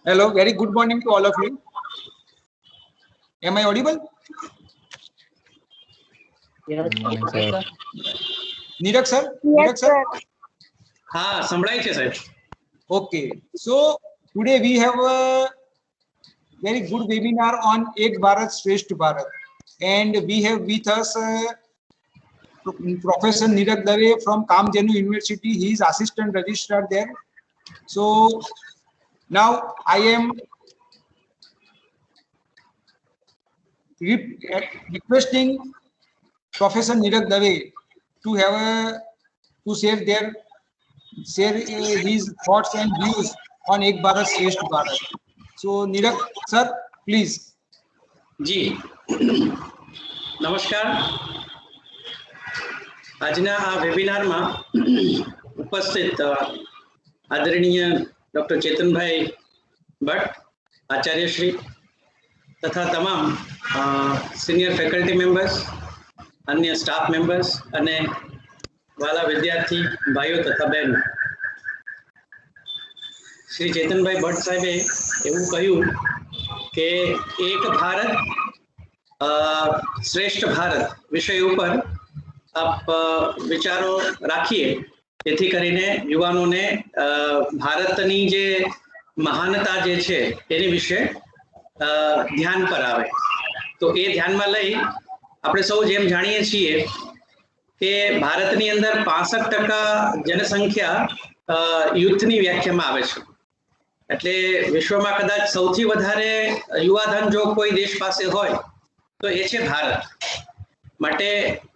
Hello, very good morning to all of you. Am I audible? Yes, sir. Niraj sir? Yes, Niraj sir? हाँ संभळाय છે સાહેબ. Okay, so today we have a very good webinar on Ek Bharat Shresth Bharat, and we have with us Professor Niraj Dave from Kamdhenu University. He is assistant registrar there. So now I am requesting Professor Niraj Dave to have to share his thoughts and views on Ek Bharat Shresth Bharat. So Niraj sir, please. જી નમસ્કાર. આજના આ વેબિનારમાં ઉપસ્થિત આદરણીય doctor Chetanbhai Bhatt આચાર્યશ્રી તથા તમામ senior faculty members, અન્ય staff members અને વાલા વિદ્યાર્થી ભાઈઓ તથા બહેનો, શ્રી ચેતનભાઈ ભટ્ટ સાહેબે એવું કહ્યું કે એક ભારત શ્રેષ્ઠ ભારત વિષય ઉપર આપ વિચારો રાખીએ, જેથી કરીને યુવાનોને ભારતની જે મહાનતા જે છે એની વિશે ધ્યાન પર આવે. તો એ ધ્યાનમાં લઈ આપણે સૌ જેમ જાણીએ છીએ કે ભારતની અંદર 65% જનસંખ્યા યુથની વ્યાખ્યામાં આવે છે. એટલે વિશ્વમાં કદાચ સૌથી વધારે યુવાધન જો કોઈ દેશ પાસે હોય તો એ છે ભારત. માટે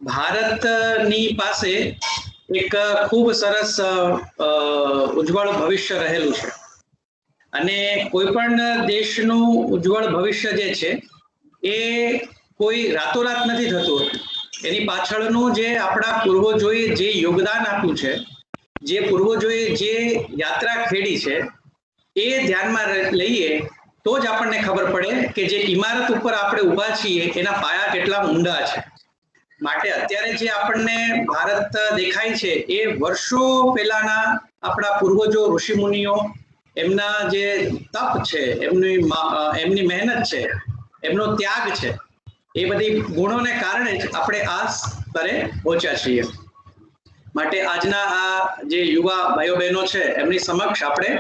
ભારતની પાસે એક ખૂબ સરસ ઉજ્જવળ ભવિષ્ય રહેલું છે અને કોઈ પણ દેશનું ઉજ્જવળ ભવિષ્ય જે છે એ કોઈ રાતોરાત નથી થતું. એની પાછળનું જે આપણા પૂર્વજોએ જે યોગદાન આપ્યું છે, જે પૂર્વજોએ જે યાત્રા ખેડી છે, એ ધ્યાનમાં લઈએ તો જ આપણને ખબર પડે કે જે ઇમારત ઉપર આપણે ઊભા છીએ એના પાયા કેટલા ઊંડા છે. માટે અત્યારે જે આપણને ભારત દેખાય છે એ વર્ષો પહેલાના આપણા પૂર્વજો, ઋષિમુનિઓ, એમના જે તપ છે, એમની મહેનત છે, એમનો ત્યાગ છે, એ બધી ગુણોને કારણે જ આપણે આ સ્તરે પહોંચ્યા છીએ. માટે આજના આ જે યુવા ભાઈઓ બહેનો છે એમની સમક્ષ આપણે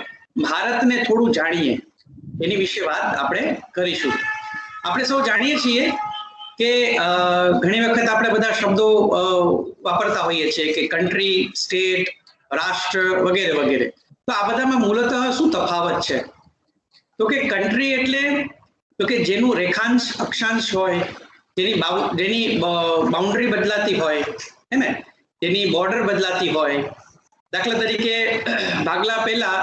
ભારતને થોડું જાણીએ એની વિશે વાત આપણે કરીશું. આપણે સૌ જાણીએ છીએ કે ઘણી વખત આપણે બધા શબ્દો વાપરતા હોઈએ છીએ કે કન્ટ્રી, સ્ટેટ, રાષ્ટ્ર વગેરે વગેરે. તો આ બધામાં મૂળતઃ શું તફાવત છે? તો કે કન્ટ્રી એટલે તો કે જેનું રેખાંશ અક્ષાંશ હોય, જેની બાઉન્ડ્રી બદલાતી હોય, હે ને, તેની બોર્ડર બદલાતી હોય, દાખલા તરીકે ભાગલા પહેલા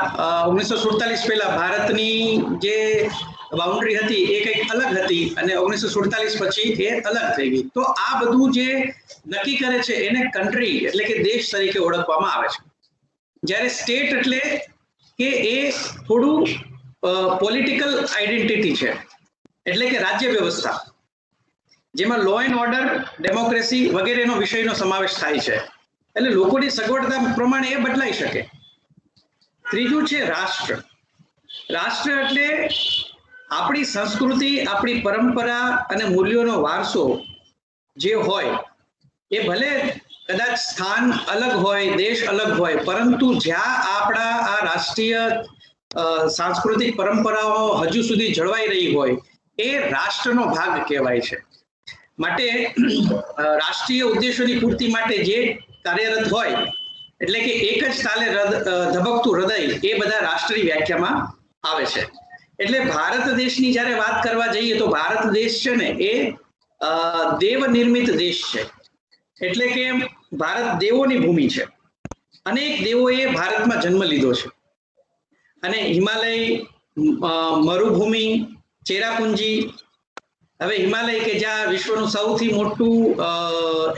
1947 પહેલા ભારતની જે બાઉન્ડ્રી હતી એ કંઈક અલગ હતી અને 1947 પછી એ અલગ થઈ ગઈ. તો આ બધું જે નક્કી કરે છે એને કન્ટ્રી એટલે કે દેશ તરીકે ઓળખવામાં આવે છે. જ્યારે સ્ટેટ એટલે કે એ થોડું પોલિટિકલ આઈડેન્ટિટી છે, એટલે કે રાજ્ય વ્યવસ્થા, જેમાં લો એન્ડ ઓર્ડર, ડેમોક્રેસી વગેરેનો વિષયનો સમાવેશ થાય છે. એટલે લોકોની સગવડતા પ્રમાણે એ બદલાઈ શકે. ત્રીજું છે રાષ્ટ્ર. રાષ્ટ્ર એટલે આપણી સંસ્કૃતિ, આપણી પરંપરા અને મૂલ્યોનો વારસો જે હોય એ ભલે કદાચ સ્થાન અલગ હોય, દેશ અલગ હોય, પરંતુ જ્યાં આપણા આ રાષ્ટ્રીય સાંસ્કૃતિક પરંપરાઓ હજુ સુધી જળવાઈ રહી હોય એ રાષ્ટ્રનો ભાગ કહેવાય છે. માટે રાષ્ટ્રીય ઉદ્દેશોની પૂર્તિ માટે જે કાર્યરત હોય, એટલે કે એક જ તાલે ધબકતું હૃદય, એ બધા રાષ્ટ્રની વ્યાખ્યામાં આવે છે. એટલે ભારત દેશની જ્યારે વાત કરવા જઈએ તો ભારત દેશ છે ને એ દેવ નિર્મિત દેશ છે. એટલે કે ભારત દેવોની ભૂમિ છે. અનેક દેવોએ ભારતમાં જન્મ લીધો છે અને હિમાલય, મરુભૂમિ, ચેરાપુંજી, હવે હિમાલય કે જ્યાં વિશ્વનું સૌથી મોટું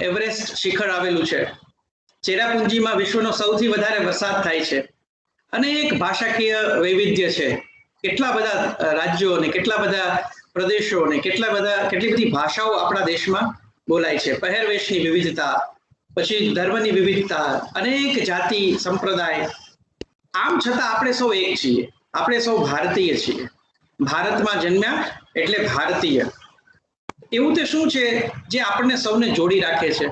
એવરેસ્ટ શિખર આવેલું છે, ચેરાપુંજીમાં વિશ્વનો સૌથી વધારે વરસાદ થાય છે, અનેક ભાષાકીય વૈવિધ્ય છે, કેટલા બધા રાજ્યો અને કેટલા બધા પ્રદેશો અને કેટલી બધી ભાષાઓ આપણા દેશમાં બોલાય છે, પહેરવેશની વિવિધતા, પછી ધર્મની વિવિધતા, અનેક જાતિ સંપ્રદાય. આમ છતાં આપણે સૌ એક છીએ, આપણે સૌ ભારતીય છીએ. ભારતમાં જન્મ્યા એટલે ભારતીય. એવું તે શું છે જે આપણને સૌને જોડી રાખે છે,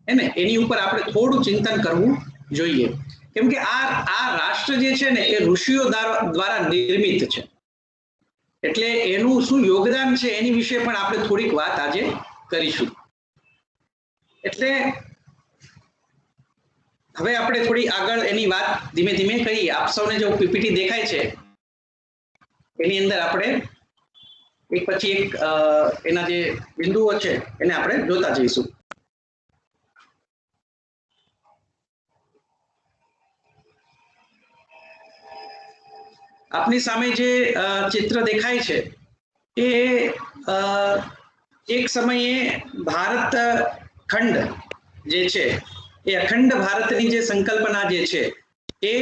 એને એની ઉપર આપણે થોડું ચિંતન કરવું જોઈએ. કેમ કે આ રાષ્ટ્ર જે છે ને એ ઋષિઓ દ્વારા નિર્મિત છે. એટલે એનું શું યોગદાન છે એની વિશે પણ આપણે થોડીક વાત આજે કરીશું. એટલે હવે આપણે થોડી આગળ એની વાત ધીમે ધીમે કરીએ. આપ સૌને જો પીપીટી દેખાય છે એની અંદર આપણે એક પછી એક એના જે બિંદુઓ છે એને આપણે જોતા જઈશું. આપની સામે જે ચિત્ર દેખાય છે એ એક સમયે ભારત ખંડ જે છે એ અખંડ ભારતની જે સંકલ્પના જે છે એ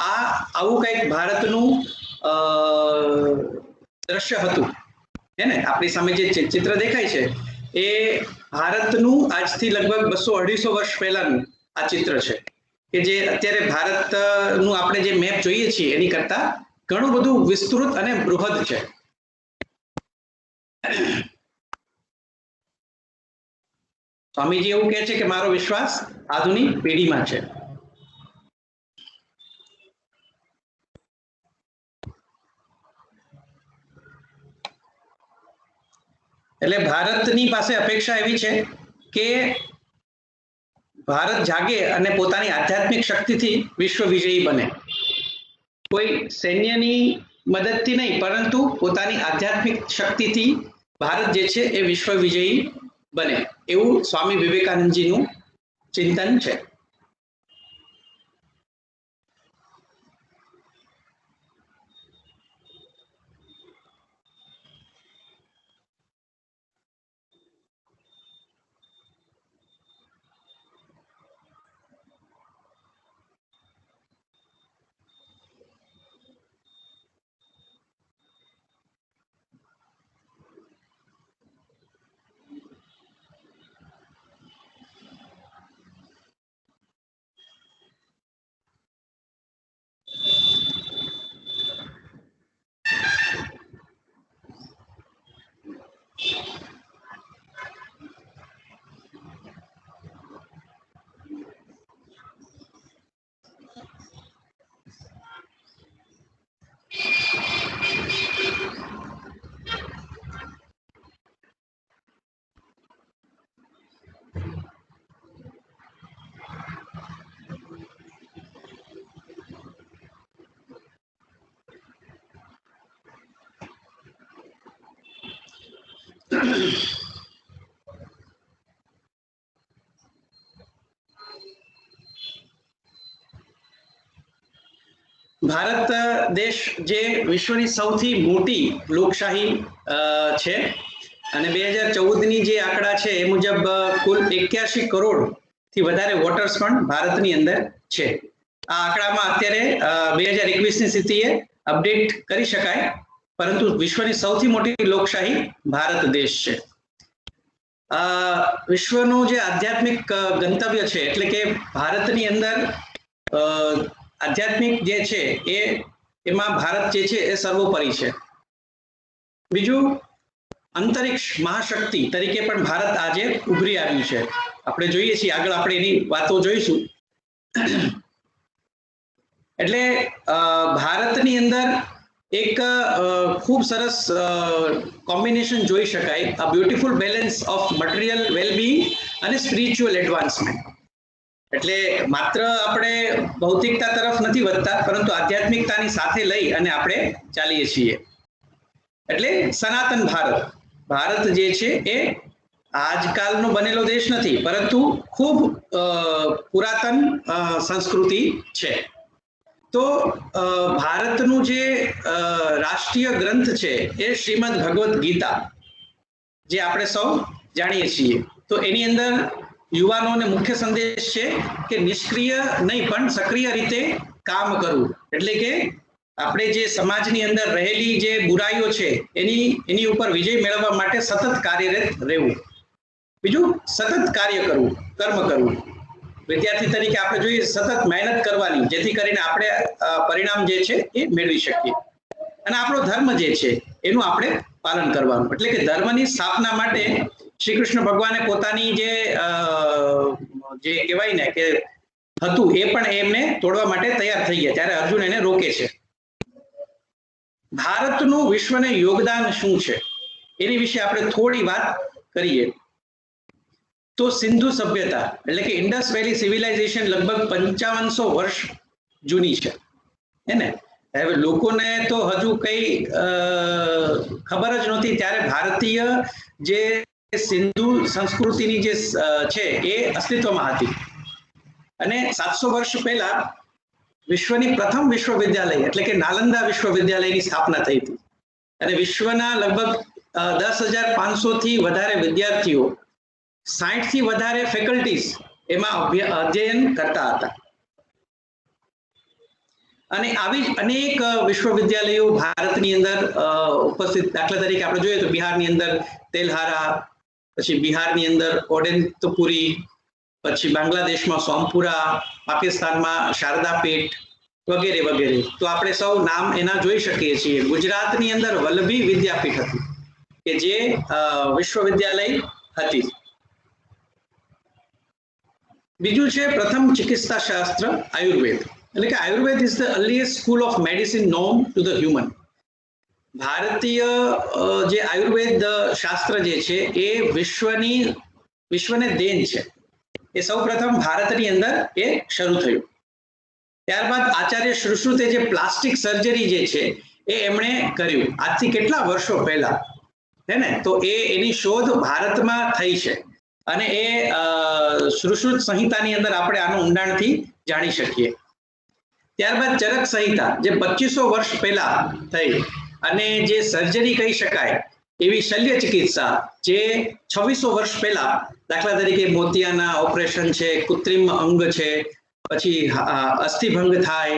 આવું કંઈક ભારતનું દ્રશ્ય હતું. હે ને, આપણી સામે જે ચિત્ર દેખાય છે એ ભારતનું આજથી લગભગ 200-250 વર્ષ પહેલાનું આ ચિત્ર છે, કે જે અત્યારે ભારતનું આપણે જે મેપ જોઈએ છીએ એની કરતા ઘણું બધું વિસ્તૃત અને બૃહદ છે. સ્વામીજી એવું કહે છે કે મારો વિશ્વાસ આધુનિક પેઢીમાં છે. એટલે ભારતની પાસે અપેક્ષા એવી છે કે ભારત જાગે અને પોતાની આધ્યાત્મિક શક્તિથી વિશ્વ વિજયી બને. કોઈ સૈન્યની મદદથી નહીં, પરંતુ પોતાની આધ્યાત્મિક શક્તિથી ભારત જે છે એ વિશ્વ વિજયી બને, એવું સ્વામી વિવેકાનંદજીનું ચિંતન છે. ભારત દેશ જે વિશ્વની સૌથી મોટી લોકશાહી છે અને 2014ની જે આંકડા છે એ મુજબ કુલ 81 કરોડ થી વધારે વોટર્સ પણ ભારતની અંદર છે. આ આંકડામાં અત્યારે 2021ની સ્થિતિએ અપડેટ કરી શકાય, પરંતુ વિશ્વની સૌથી મોટી લોકશાહી ભારત દેશ છે. વિશ્વનું જે આધ્યાત્મિક ગંતવ્ય છે એટલે કે ભારતની અંદર આધ્યાત્મિક જે છે એમાં ભારત જે છે એ સર્વોપરી છે. બીજું, અંતરિક્ષ મહાશક્તિ તરીકે પણ ભારત આજે ઉભરી આવ્યું છે. આપણે જોઈએ છીએ, આગળ આપણે એની વાતો જોઈશું. એટલે ભારતની અંદર એક ખૂબ સરસ કોમ્બિનેશન જોઈ શકાય, a beautiful balance of material wellbeing અને સ્પિરિચ્યુઅલ એડવાન્સમેન્ટ. એટલે માત્ર આપણે ભૌતિકતા તરફ નથી વધતા, પરંતુ આધ્યાત્મિકતાની સાથે લઈ અને આપણે ચાલીએ છીએ. એટલે સનાતન ભારત જે છે એ આજકાલનો બનેલો દેશ નથી, પરંતુ ખૂબ પુરાતન સંસ્કૃતિ છે. તો ભારતનું જે રાષ્ટ્રીય ગ્રંથ છે એ શ્રીમદ ભગવદ્ ગીતા, જે આપણે સૌ જાણીએ છીએ. તો એની અંદર યુવાનોને મુખ્ય સંદેશ છે કે નિષ્ક્રિય નહીં પણ સક્રિય રીતે કામ કરવું. એટલે કે આપણે જે સમાજની અંદર રહેલી જે બુરાઈઓ છે એની ઉપર વિજય મેળવવા માટે સતત કાર્યરત રહેવું. બીજું, સતત કાર્ય કરવું, કર્મ કરવું. વિદ્યાર્થી તરીકે આપણે જોઈએ સતત મહેનત કરવાની, જેથી કરીને આપણે પરિણામ જે છે એ મેળવી શકીએ. અને આપણો ધર્મ જે છે એનું આપણે પાલન કરવાનું. એટલે કે ધર્મની સ્થાપના માટે શ્રી કૃષ્ણ ભગવાને પોતાની જે કહેવાય ને કે હતું એ પણ એમને તોડવા માટે તૈયાર થઈ ગયા, ત્યારે અર્જુન એને રોકે છે. ભારતનું વિશ્વને યોગદાન શું છે એની વિશે આપણે થોડી વાત કરીએ તો સિંધુ સભ્યતા એટલે કે ઇન્ડસ વેલી સિવિલાઇઝેશન લગભગ 5500 વર્ષ જૂની છે, હે ને. હવે લોકોને તો હજુ કઈ ખબર જ નહોતી, ત્યારે ભારતીય જે સિંધુ સંસ્કૃતિની જે છે એ અસ્તિત્વમાં હતી. અને 700 વર્ષ પહેલા વિશ્વની પ્રથમ વિશ્વવિદ્યાલય એટલે કે નાલંદા વિશ્વવિદ્યાલયની સ્થાપના થઈ હતી. અને વિશ્વના લગભગ 10,500 થી વધારે વિદ્યાર્થીઓ, 60 થી વધારે ફેકલ્ટીઝ એમાં અધ્યયન કરતા હતા. અને આવી અનેક વિશ્વવિદ્યાલયો ભારતની અંદર ઉપસ્થિત. દાખલા તરીકે આપણે જોઈએ તો બિહારની અંદર તેલહારા, પછી બિહારની અંદર ઓડેન્તપુરી, પછી બાંગ્લાદેશમાં સોમપુરા, પાકિસ્તાનમાં શારદાપેટ વગેરે વગેરે. તો આપણે સૌ નામ એના જોઈ શકીએ છીએ. ગુજરાતની અંદર વલ્લભી વિદ્યાપીઠ હતી કે જે વિશ્વવિદ્યાલય હતી. બીજું છે પ્રથમ ચિકિત્સા શાસ્ત્ર આયુર્વેદ. એટલે કે Ayurveda is the earliest school of medicine non to the human. ભારતીય જે આયુર્વેદ શાસ્ત્ર જે છે એ વિશ્વને દેન છે. એ સૌ પ્રથમ ભારતની અંદર એ શરૂ થયું. ત્યારબાદ આચાર્ય સુશ્રુતે જે પ્લાસ્ટિક સર્જરી જે છે એ એમણે કર્યું આજથી કેટલા વર્ષો પહેલા, હે ને. તો એની શોધ ભારતમાં થઈ છે અને એ સુશ્રુત સંહિતાની અંદર આપણે આનું ઊંડાણથી જાણી શકીએ. ત્યારબાદ ચરક સંહિતા જે 2500 વર્ષ પહેલા થઈ અને જે સર્જરી કહી શકાય એવી શલ્ય ચિકિત્સા જે 2600 વર્ષ પહેલા, દાખલા તરીકે મોતિયાના ઓપરેશન છે, કૃત્રિમ અંગ છે, પછી અસ્થિભંગ થાય,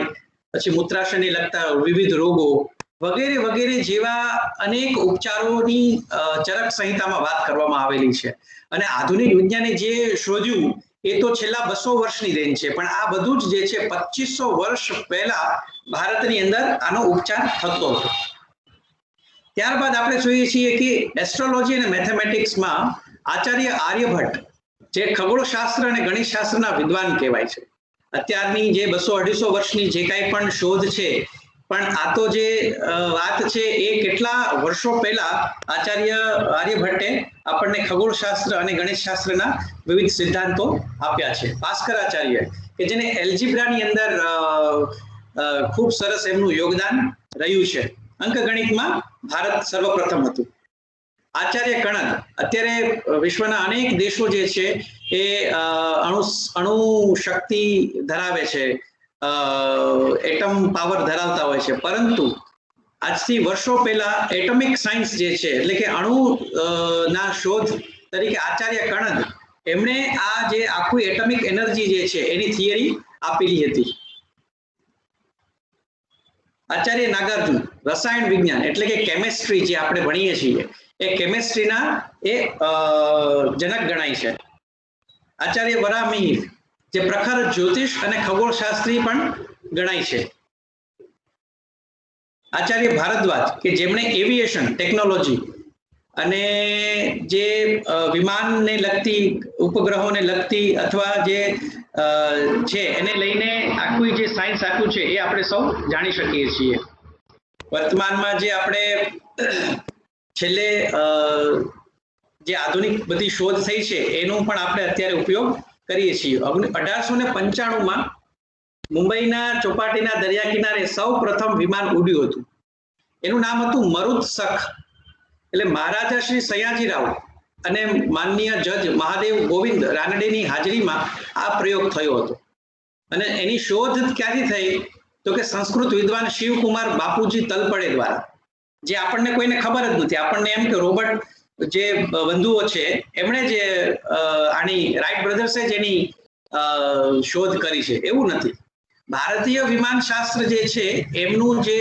પછી મૂત્રાશયને લગતા વિવિધ રોગો વગેરે વગેરે જેવા અનેક ઉપચારોની ચરક સંહિતામાં વાત કરવામાં આવેલી છે. અને આધુનિક વિજ્ઞાને જે શોધ્યું એ તો છેલ્લા 200 વર્ષની દેન છે, પણ આ બધું જ જે છે 2500 વર્ષ પહેલા ભારતની અંદર આનો ઉપચાર થતો હતો. ત્યારબાદ આપણે જોઈએ છીએ કે એસ્ટ્રોલોજી અને મેથેમેટિક્સમાં આચાર્ય આર્યભટ્ટ જે ખગોળશાસ્ત્ર અને ગણિતશાસ્ત્રના વિદ્વાન કહેવાય છે. અત્યારની જે 200-250 વર્ષની જે કાંઈ પણ શોધ છે, પણ આ તો જે વાત છે એ કેટલા વર્ષો પહેલા આચાર્ય આર્યભટ્ટે આપણને ખગોળશાસ્ત્ર અને ગણિતશાસ્ત્રના વિવિધ સિદ્ધાંતો આપ્યા છે. ભાસ્કરાચાર્ય કે જેને એલ્જિબ્રાની અંદર ખૂબ સરસ એમનું યોગદાન રહ્યું છે. અંકગણિતમાં ભારત સર્વપ્રથમ હતું. આચાર્ય કણદ, અત્યારે વિશ્વના અનેક દેશો જે છે એ અણુ શક્તિ ધરાવે છે એટમ પાવર ધરાવતા હોય છે, પરંતુ આજથી વર્ષો પહેલા એટમિક સાયન્સ જે છે એટલે કે અણુ ના શોધ તરીકે આચાર્ય કણદ એમણે આ જે આખું એટમિક એનર્જી જે છે એની થિયરી આપેલી હતી. આચાર્ય નાગાર્જુન રસાયણ વિજ્ઞાન એટલે કે કેમેસ્ટ્રી જે આપણે ભણીએ છીએ એ કેમેસ્ટ્રીના એ જનક ગણાય છે. આચાર્ય વરાહમિહિર જે પ્રખર જ્યોતિષ અને ખગોળશાસ્ત્રી પણ ગણાય છે. આચાર્ય ભારદ્વાજ કે જેમણે એવિએશન ટેકનોલોજી અને જે વિમાનને લગતી ઉપગ્રહોને લગતી અથવા જે છે એને લઈને આખું જે સાયન્સ આખું છે એ આપણે સૌ જાણી શકીએ છીએ. વર્તમાનમાં જે આપણે છેલ્લે જે આધુનિક બધી શોધ થઈ છે એનો પણ આપણે અત્યારે ઉપયોગ કરીએ છીએ. 1895માં મુંબઈના ચોપાટીના દરિયા કિનારે સૌ પ્રથમ વિમાન ઉડ્યું હતું. એનું નામ હતું મરુત્સખ. એટલે મહારાજા શ્રી સયાજીરાવ અને માનનીય જજ મહાદેવ ગોવિંદ રાનડેની હાજરીમાં આ પ્રયોગ થયો હતો. અને એની શોધ ક્યાંથી થઈ તો કે સંસ્કૃત વિદ્વાન શિવકુમાર બાપુજી તલપડે દ્વારા, જે આપણને કોઈને ખબર જ નથી. આપણને એમ કે રોબર્ટ જે બંધુઓ છે એમણે જે આની રાઇટ બ્રધર્સે જ એની શોધ કરી છે, એવું નથી. ભારતીય વિમાન શાસ્ત્ર જે છે એમનું જે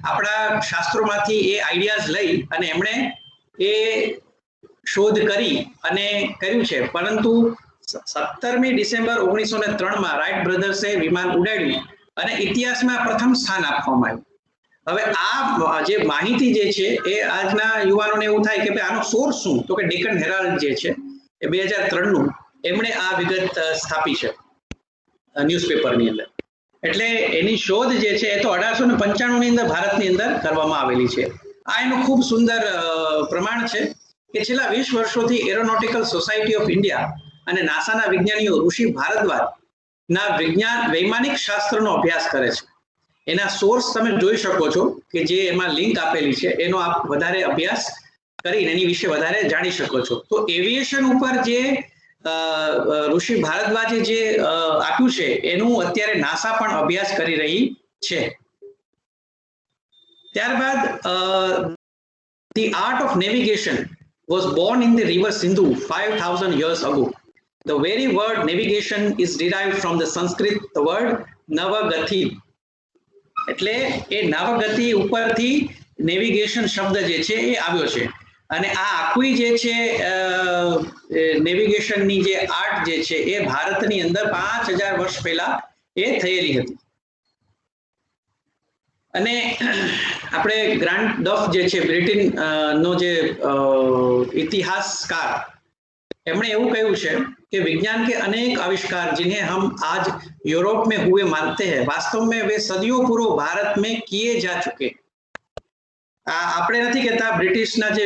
આપણા શાસ્ત્રોમાંથી એ આઈડિયાઝ લઈ અને એમણે એ શોધ કરી અને કર્યું છે. પરંતુ 17મી ડિસેમ્બર 1903માં રાઇટ બ્રધર્સે વિમાન ઉડાડ્યું અને ઇતિહાસમાં પ્રથમ સ્થાન આપવામાં આવ્યું. હવે આ જે માહિતી જે છે એ આજના યુવાનોને એવું થાય કે ભાઈ આનો સોર્સ શું, તો કે ડેકન હેરાલ્ડ જે છે એ 2003નું એમણે આ વિગત સ્થાપી છે ન્યૂઝપેપરની અંદર. એટલે એની શોધ જે છે એ તો 1895ની અંદર ભારતની અંદર કરવામાં આવેલી છે. આ એનું ખૂબ સુંદર પ્રમાણ છે કે છેલ્લા 20 વર્ષોથી એરોનોટિકલ સોસાયટી ઓફ ઇન્ડિયા અને નાસાના વિજ્ઞાનીઓ ઋષિ ભારદ્વાજ ના વૈમાનિક શાસ્ત્રનો અભ્યાસ કરે છે. એના સોર્સ તમે જોઈ શકો છો કે જે એમાં લિંક આપેલી છે, એનો આપ વધારે અભ્યાસ કરીને એની વિશે વધારે જાણી શકો છો. તો એવિએશન ઉપર જે ઋષિ ભારદ્વાજે જે આપ્યું છે એનું અત્યારે નાસા પણ અભ્યાસ કરી રહી છે. ત્યારબાદ the art of navigation was born in the river Sindhu 5000 years ago. The very word navigation is derived from the Sanskrit word navagati. એટલે એ નવગતિ ઉપરથી નેવિગેશન શબ્દ જે છે એ આવ્યો છે. અને આ આખું જે છે નેવિગેશનની જે આર્ટ જે છે એ ભારતની અંદર 5000 વર્ષ પહેલા એ થયેલી હતી. અને આપણે ગ્રાન્ટ ડફ જે છે બ્રિટન નો જે ઇતિહાસકાર એમણે એવું કહ્યું છે कि विज्ञान के अनेक आविष्कार जिन्हें हम आज यूरोप में हुए मानते हैं वास्तव में वे सदियों पूर्व भारत में किए जा चुके. આપણે નથી કહેતા, બ્રિટિશના જે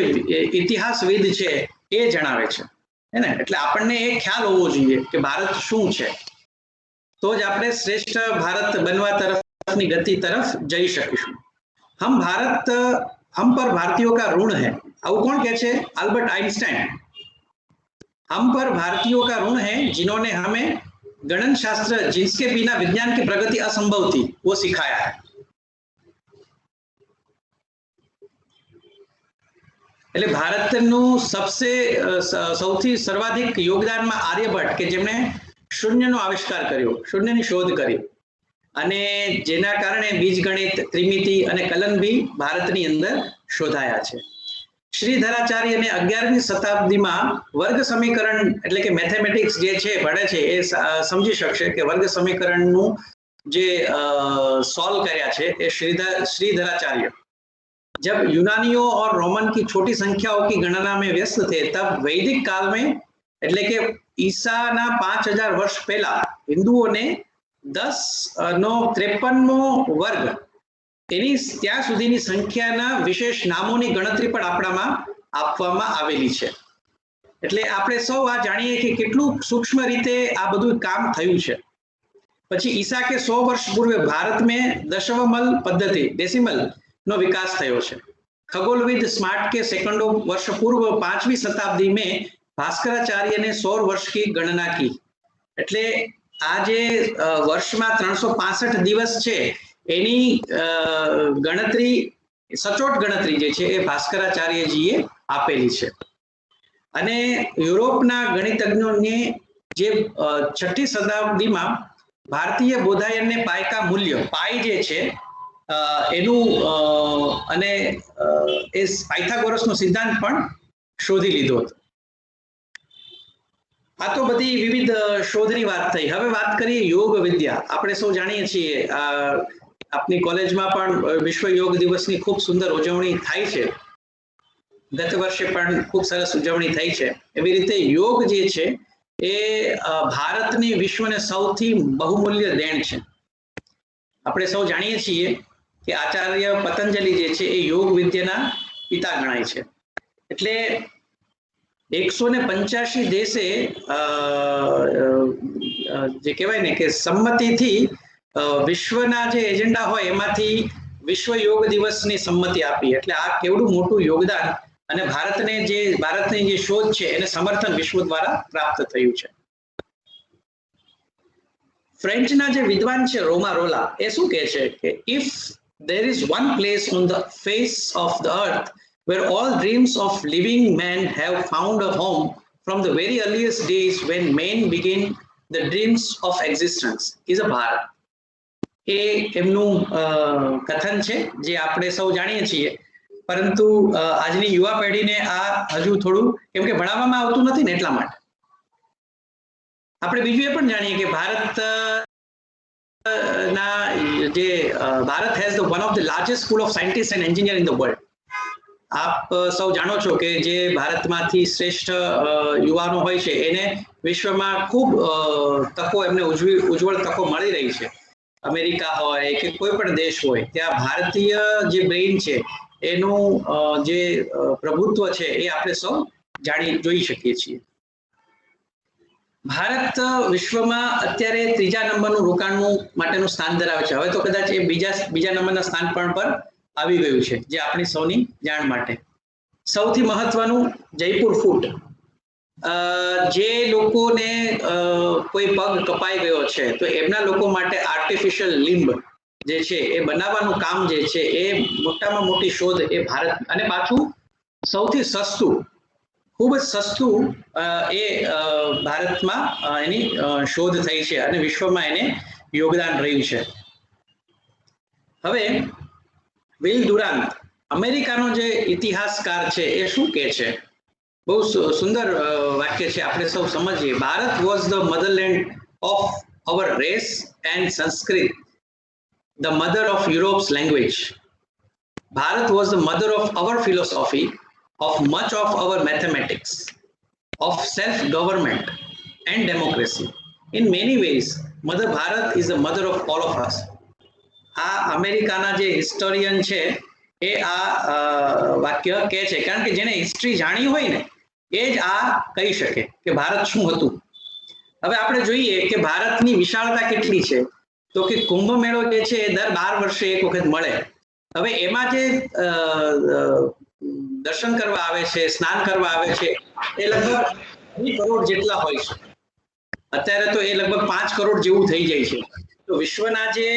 ઇતિહાસવિદ છે એ જણાવે છે હે ને. એટલે આપણને એ ખ્યાલ હોવો જોઈએ કે ભારત શું છે, તો જ આપણે શ્રેષ્ઠ ભારત બનવા તરફની ગતિ તરફ જઈ શકીશું. हम पर भारतीयों का ऋण है, આવું કોણ કહે છે? Albert Einstein. हम पर भारतीयों का ऋण है जिन्होंने हमें गणन शास्त्र जिसके बिना विज्ञान की प्रगति असंभव थी वो सिखाया है. એટલે ભારતનું સૌથી સર્વાધિક યોગદાનમાં આર્યભટ્ટ કે જેમણે શૂન્યનો આવિષ્કાર કર્યો, શૂન્યની શોધ કરી, અને જેના કારણે બીજગણિત, ત્રિમિતિ અને કલન બી ભારતની અંદર શોધાયા છે. શ્રીધરાચાર્યને 11મી શતાબ્દીમાં વર્ગ સમીકરણ એટલે કે મેથેમેટિક્સ જે છે ભણે છે એ સમજી શકશે કે વર્ગ સમીકરણનું જે સોલ્વ કર્યા છે એ श्रीधराचार्य. जब यूनानियों और रोमन की छोटी संख्याओं की गणना में व्यस्त थे तब वैदिक काल में એટલે કે ઈસાના 5000 વર્ષ પહેલા હિન્દુઓને 10^53 વર્ગ એની ત્યાં સુધીની સંખ્યાના વિશેષ નામોની ગણતરી પણ આપવામાં આવેલી છે. એટલે આપણે સૌ આ જાણીએ કે કેટલું સૂક્ષ્મ રીતે આ બધું કામ થયું છે. પછી ઈસા કે 100 વર્ષ પૂર્વે ભારત में दशमलव पद्धति डेसिमल નો વિકાસ થયો છે. खगोलविद स्मार्ट के सेकंडों वर्ष पूर्व 5वीं शताब्दी में भास्कराचार्य ने 100 वर्ष की गणना की. એટલે આ જે વર્ષમાં 365 દિવસ છે એની ગણતરી, સચોટ ગણતરી જે છે એ ભાસ્કરાચાર્યજીએ આપેલી છે. અને યુરોપના ગણિતજ્ઞોને જે 6ઠી શતાબ્દીમાં ભારતીય બૌદ્ધાયનને પાયકા મૂલ્ય પાઈ જે છે એનું અને એ પાયથાગોરસનો સિદ્ધાંત પણ શોધી લીધો હતો. આ તો બધી વિવિધ શોધની વાત થઈ. હવે વાત કરીએ યોગ વિદ્યા. આપણે સૌ જાણીએ છીએ આપની કોલેજમાં પણ વિશ્વ યોગ દિવસની ખૂબ સુંદર ઉજવણી થાય છે. ગત વર્ષે પણ ખૂબ સરસ ઉજવણી થઈ છે. એવી રીતે યોગ જે છે એ ભારતની વિશ્વને સૌથી બહુમૂલ્ય દેણ છે. આપણે સૌ જાણીએ છીએ કે આચાર્ય પતંજલિ જે છે એ યોગ વિદ્યાના પિતા ગણાય છે. એટલે 185 દેશે જે કહેવાય ને કે સંમતિથી વિશ્વના જે એજન્ડા હોય એમાંથી વિશ્વ યોગ દિવસની સંમતિ આપી. એટલે આ કેવડું મોટું યોગદાન અને ભારતની જે શોધ છે એને સમર્થન વિશ્વ દ્વારા પ્રાપ્ત થયું છે. ફ્રેન્ચના જે વિદ્વાન છે રોમારોલા એ શું કહે છે કે if there is one place on the face of the earth where all dreams of living men have found a home from the very earliest days when men begin the dreams of existence is a Bharat. એ એમનું કથન છે જે આપણે સૌ જાણીએ છીએ. પરંતુ આજની યુવા પેઢીને આ હજુ થોડું, કેમ કે ભણાવવામાં આવતું નથી ને એટલા માટે. આપણે બીજું એ પણ જાણીએ કે Bharat has the one of the largest school of scientists and engineers in the world. આપ સૌ જાણો છો કે જે ભારતમાંથી શ્રેષ્ઠ યુવાનો હોય છે એને વિશ્વમાં ખૂબ તકો, એમને ઉજ્જવળ તકો મળી રહી છે. અમેરિકા હોય કે કોઈ પણ દેશ હોય ત્યાં ભારતીય જે બ્રેઇન છે એનું જે પ્રભુત્વ છે એ આપણે સૌ જોઈ શકીએ છીએ. ભારત વિશ્વમાં અત્યારે 3જા નંબરનું રોકાણનું માટેનું સ્થાન ધરાવે છે. હવે તો કદાચ એ બીજા નંબરના સ્થાન પર આવી ગયું છે, જે આપણી સૌની જાણ માટે. સૌથી મહત્વનું જયપુર ફૂટ. જે લોકોને કોઈ પગ કપાઈ ગયો છે તો એમના લોકો માટે આર્ટિફિશિયલ લિમ્બ જે છે એ બનાવવાનું કામ જે છે એ મોટામાં મોટી શોધ એ ભારત, અને પાછું સૌથી સસ્તું, ખૂબ જ સસ્તું એ ભારતમાં એની શોધ થઈ છે અને વિશ્વમાં એને યોગદાન રહ્યું છે. હવે વિલ ડુરાન્ટ, અમેરિકાનો જે ઇતિહાસકાર છે એ શું કહે છે? બહુ સુંદર વાક્ય છે, આપણે સૌ સમજીએ. Bharat was the motherland of our race and Sanskrit, the mother of Europe's language. Bharat was the mother of our philosophy, of much of our mathematics, of self-government and democracy. In many ways, Mother Bharat is the mother of all of us. આ અમેરિકાના જે historian છે એ આ વાક્ય કહે છે, કારણ કે જેને હિસ્ટ્રી જાણી હોય ને એ જ આ કહી શકે કે ભારત શું હતું. હવે આપણે જોઈએ કે ભારતની વિશાળતા કેટલી છે, તો કે કુંભ મેળો જે છે એ દર 12 વર્ષે એક વખત મળે. હવે એમાં જે દર્શન કરવા આવે છે, સ્નાન કરવા આવે છે, એ લગભગ 2 કરોડ જેટલા હોય છે. અત્યારે તો એ લગભગ 5 કરોડ જેવું થઈ જાય છે. તો વિશ્વના જે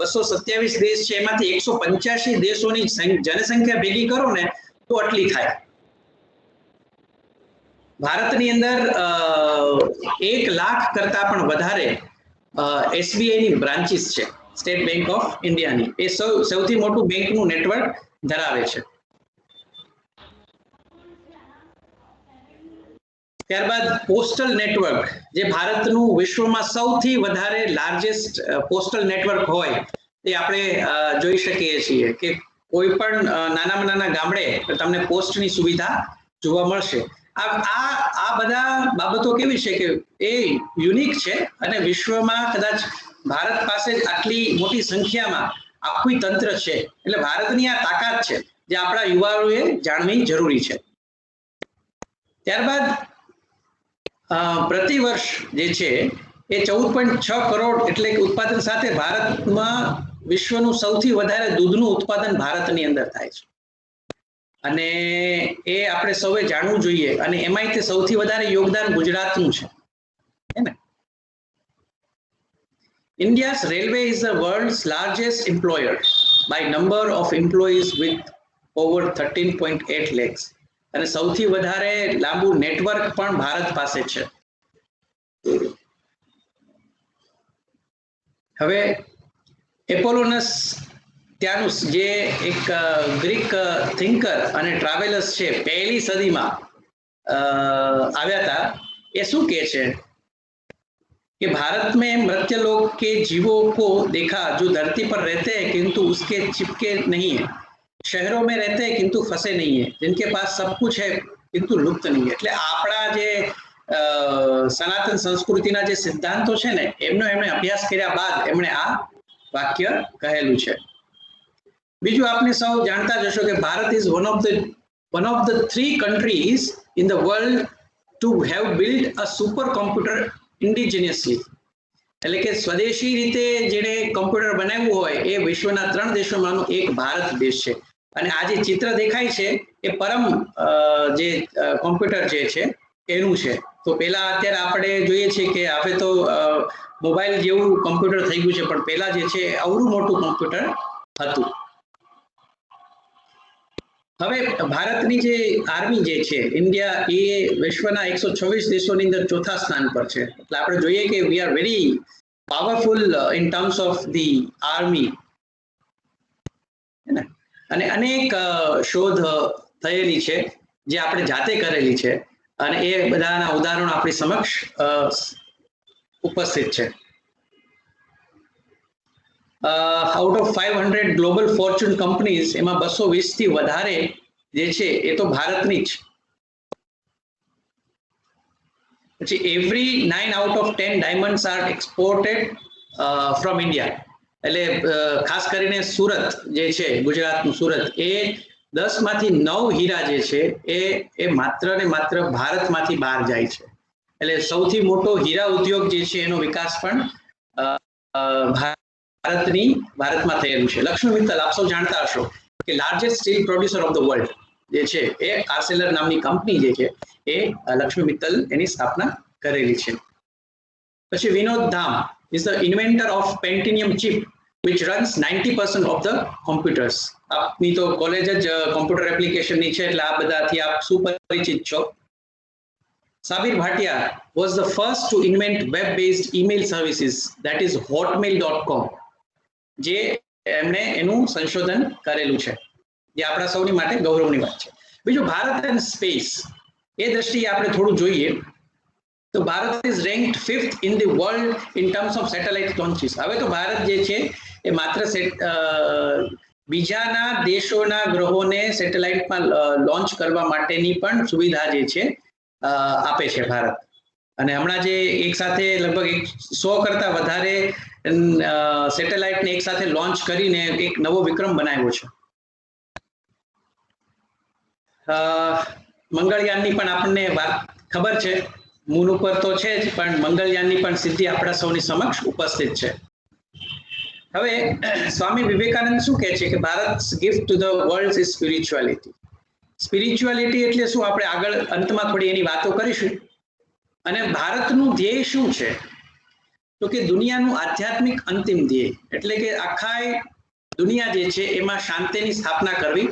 227 દેશ છે એમાંથી 185 દેશોની જનસંખ્યા ભેગી કરો ને તો આટલી થાય. ભારતની અંદર 1 લાખ કરતા પણ વધારે એસબીઆઈની બ્રાન્ચીસ છે, સ્ટેટ બેંક ઓફ ઇન્ડિયાની. એ સૌથી મોટું બેંકનું નેટવર્ક ધરાવે છે. ત્યારબાદ પોસ્ટલ નેટવર્ક, જે ભારતનું વિશ્વમાં સૌથી વધારે લાર્જેસ્ટ પોસ્ટલ નેટવર્ક હોય એ આપણે જોઈ શકીએ છીએ કે કોઈ પણ નાનામાં નાના ગામડે તમને પોસ્ટની સુવિધા જોવા મળશે. આ બધા બાબતો કેવી છે કે એ યુનિક છે અને વિશ્વમાં કદાચ ભારત પાસે જ આટલી મોટી સંખ્યામાં આખું તંત્ર છે. એટલે ભારતની આ તાકાત છે જે આપણા યુવાઓએ જાણવી જરૂરી છે. ત્યારબાદ પ્રતિ વર્ષ જે છે એ 14.6 કરોડ એટલે કે ઉત્પાદન સાથે ભારતમાં વિશ્વનું સૌથી વધારે દૂધનું ઉત્પાદન ભારતની અંદર થાય છે. અને એ આપણે સૌએ જાણવું જોઈએ. અને એમાંય તે સૌથી વધારે યોગદાન ગુજરાતનું છે, હે ને? India's railway is the world's largest employer by number of employees with over 13.8 lakhs. અને સૌથી વધારે લાંબુ નેટવર્ક પણ ભારત પાસે છે. હવે એપોલોનસ ત્યાનુસ જે એક ગ્રીક થિંકર અને ટ્રાવેલર્સ છે, પહેલી સદીમાં આવ્યા હતા. એ શું કહે છે कि भारत में मृत्यलोक के जीवों को देखा जो धरती पर रहते हैं किंतु उसके चिपके नहीं है, शहरों में रहते हैं किंतु फंसे नहीं है, जिनके पास सब कुछ है किंतु लुप्त नहीं है. એટલે આપણા જે સનાતન સંસ્કૃતિના જે સિદ્ધાંતો છે ને એમણે અભ્યાસ કર્યા બાદ એમણે આ વાક્ય કહેલું છે. બીજું આપને સૌ જાણતા જ હશો કે Bharat is one of the 3 countries in the world to have built a super computer ઇન્ડિજિનિયસલી. એટલે કે સ્વદેશી રીતે જેણે કમ્પ્યુટર બનાવ્યું હોય એ વિશ્વના 3 દેશોમાંનો એક ભારત દેશ છે. અને આ જે ચિત્ર દેખાય છે એ પરમ જે કમ્પ્યુટર જે છે એનું છે. તો પહેલા અત્યારે આપણે જોઈએ છીએ કે હવે તો મોબાઈલ જેવું કમ્પ્યુટર થઈ ગયું છે, પણ પહેલા જે છે આવડું મોટું કમ્પ્યુટર હતું. હવે ભારતની જે આર્મી જે છે ઇન્ડિયા એ વિશ્વના 126 દેશોની અંદર ચોથા સ્થાન પર છે. એટલે આપણે જોઈએ કે we are very powerful in terms of the army. અને અનેક શોધ થયેલી છે જે આપણે જાતે કરેલી છે અને એ બધાના ઉદાહરણો આપણી સમક્ષ ઉપસ્થિત છે. Out of 500 global Fortune companies એમાં 220 થી વધારે જે છે એ તો ભારતની જ. પછી every 9 out of 10 diamonds are exported from India. એટલે ખાસ કરીને સુરત જે છે ગુજરાતનું સુરત એ 10 માંથી 9 હીરા જે છે એ માત્ર ને માત્ર ભારતમાંથી બહાર જાય છે. એટલે સૌથી મોટો હીરા ઉદ્યોગ જે છે એનો વિકાસ પણ ભારતમાં થયેલું છે. લક્ષ્મી મિત્તલ આપ સૌ જાણતા હશો કે largest steel producer of the world જે છે એ આર્સેલર નામની કંપની જે છે એ લક્ષ્મી મિત્તલ એની સ્થાપના કરેલી છે. પછી Vinod Dham is the inventor of Pentium chip which runs 90% of the computers. આપની તો કોલેજ જ કોમ્પ્યુટર એપ્લિકેશનની છે એટલે આ બધાથી આપ સુપરિચિત છો. Sabir Bhatia was the first to invent web-based email services, that is hotmail.com. જે એમણે એનું સંશોધન કરેલું છે, જે આપણા સૌની માટે ગૌરવની વાત છે. બીજું ભારત એન્ડ સ્પેસ એ દ્રષ્ટિએ આપણે થોડું જોઈએ તો Bharat is ranked 5th in the world in terms of satellite launches. હવે તો ભારત જે છે એ માત્ર બીજાના દેશોના ગ્રહોને સેટેલાઇટમાં લોન્ચ કરવા માટેની પણ સુવિધા જે છે આપે છે ભારત. અને હમણાં જે એક સાથે લગભગ 100 કરતા વધારે સેટેલાઇટને એક સાથે લોન્ચ કરીને એક નવો વિક્રમ બનાવ્યો છે. મંગળયાનની પણ આપણને વાત ખબર છે, મૂન ઉપર તો છે જ, પણ મંગળયાનની પણ સિદ્ધિ આપણા સૌની સમક્ષ ઉપસ્થિત છે. હવે સ્વામી વિવેકાનંદ શું કહે છે કે ભારત's gift to the world is spirituality. Spirituality એટલે શું આપણે આગળ અંતમાં થોડી એની વાતો કરીશું. અને ભારતનું ધ્યેય શું છે તો કે દુનિયાનું આધ્યાત્મિક અંતિમ ધ્યેય, એટલે કે આખા દુનિયા જે છે એમાં શાંતિની સ્થાપના કરવી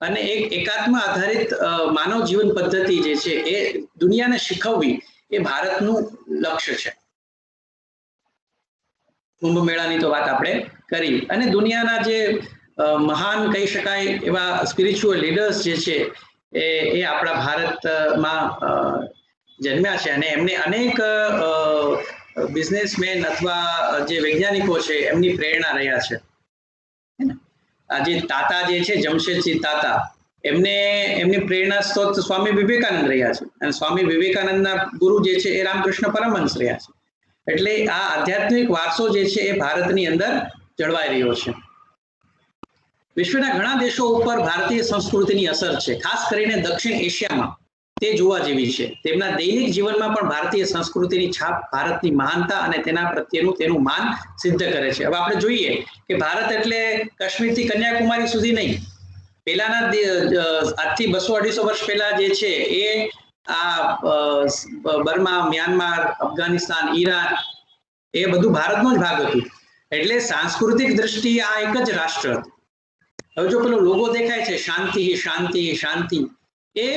અને એક એકાત્મ આધારિત માનવ જીવન પદ્ધતિ જે છે એ દુનિયાને શીખવવી એ ભારતનું લક્ષ્ય છે. કુંભ મેળાની તો વાત આપણે કરી અને દુનિયાના જે મહાન કહી શકાય એવા સ્પિરિચ્યુઅલ લીડર્સ જે છે એ આપણા ભારતમાં જન્મ્યા છે અને એમને અનેક બિઝનેસમેન અથવા જે વૈજ્ઞાનિકો છે એમની પ્રેરણા રહ્યા છે. આજે તાતા જે છે જમશેદજી તાતા એમની પ્રેરણા સ્ત્રોત સ્વામી વિવેકાનંદ રહ્યા છે અને સ્વામી વિવેકાનંદના ગુરુ જે છે એ રામકૃષ્ણ પરમહંસ રહ્યા છે. એટલે આ આધ્યાત્મિક વારસો જે છે એ ભારતની અંદર જળવાઈ રહ્યો છે. વિશ્વના ઘણા દેશો ઉપર ભારતીય સંસ્કૃતિની અસર છે, ખાસ કરીને દક્ષિણ એશિયામાં તે જોવા જેવી છે. તેમના દૈનિક જીવનમાં પણ ભારતીય સંસ્કૃતિની છાપ ભારતની મહાનતા અને તેના પ્રત્યેનું તેનું માન સિદ્ધ કરે છે. હવે આપણે જોઈએ કે ભારત એટલે કાશ્મીરથી કન્યાકુમારી સુધી નહીં, પહેલાના આજથી 200-250 વર્ષ પહેલા જે છે એ આ બર્મા, મ્યાનમાર, અફઘાનિસ્તાન, ઈરાન એ બધું ભારતનો જ ભાગ હતું. એટલે સાંસ્કૃતિક દ્રષ્ટિએ આ એક જ રાષ્ટ્ર હતું. હવે જો પેલો લોગો દેખાય છે શાંતિ શાંતિ શાંતિ, એ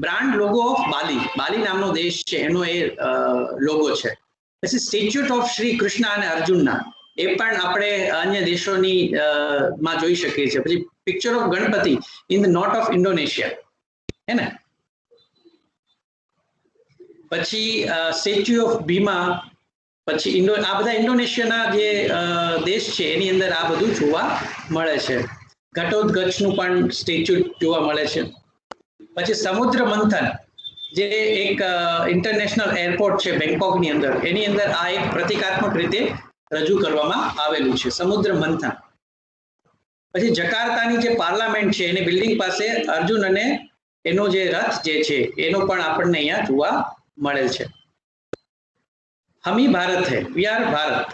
બ્રાન્ડ લોગો ઓફ બાલી, બાલી નામનો દેશ છે એનો એ લોગો છે. પછી સ્ટેચ્યુ ઓફ શ્રી કૃષ્ણ અને અર્જુનના એ પણ આપણે અન્ય દેશોની માં જોઈ શકીએ છીએ. પછી picture of Ganpati in the north of Indonesia, હે ને. પછી સ્ટેચ્યુ ઓફ ભીમા, પછી આ બધા ઇન્ડોનેશિયાના જે દેશ છે એની અંદર આ બધું જોવા મળે છે. ઘટોત્કચનું પણ સ્ટેચ્યુ જોવા મળે છે. પછી સમુદ્ર મંથન જે એક ઇન્ટરનેશનલ એરપોર્ટ છે બેંકોકની અંદર, એની અંદર આ એક પ્રતિકાત્મક રીતે રજૂ કરવામાં આવેલું છે, સમુદ્ર મંથન. પછી જકાર્તાની જે પાર્લામેન્ટ છે એની બિલ્ડિંગ પાસે અર્જુન અને એનો જે રથ જે છે એનો પણ આપણને અહીંયા જોવા મળે છે. હમી ભારત હૈ, વી આર ભારત.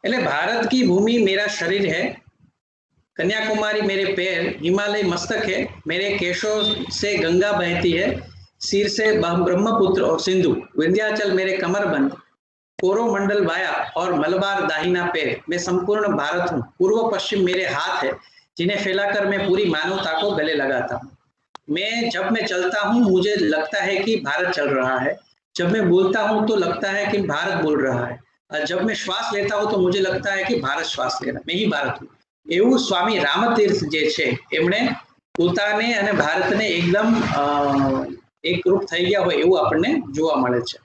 એટલે ભારત की भूमि मेरा शरीर है, कन्याकुमारी मेरे पैर, हिमालय मस्तक है, मेरे केशों से गंगा बहती है, सिर से ब्रह्मपुत्र और सिंधु, विंध्याचल मेरे कमरबंद, कोरोमंडल वाया और मलबार दाहिना पैर, मैं संपूर्ण भारत हूँ, पूर्व पश्चिम मेरे हाथ है, जिन्हें फैलाकर मैं पूरी मानवता को गले लगाता हूँ. मैं जब मैं चलता हूँ मुझे लगता है कि भारत चल रहा है, जब मैं बोलता हूँ तो लगता है कि भारत बोल रहा है, और जब मैं श्वास लेता हूँ तो मुझे लगता है कि भारत श्वास ले रहा है, मैं ही भारत हूँ. એવું સ્વામી રામતીર્થ જે છે એમણે પોતાને અને ભારતને એકદમ એકરૂપ થઈ ગયા હોય એવું આપણને જોવા મળે છે.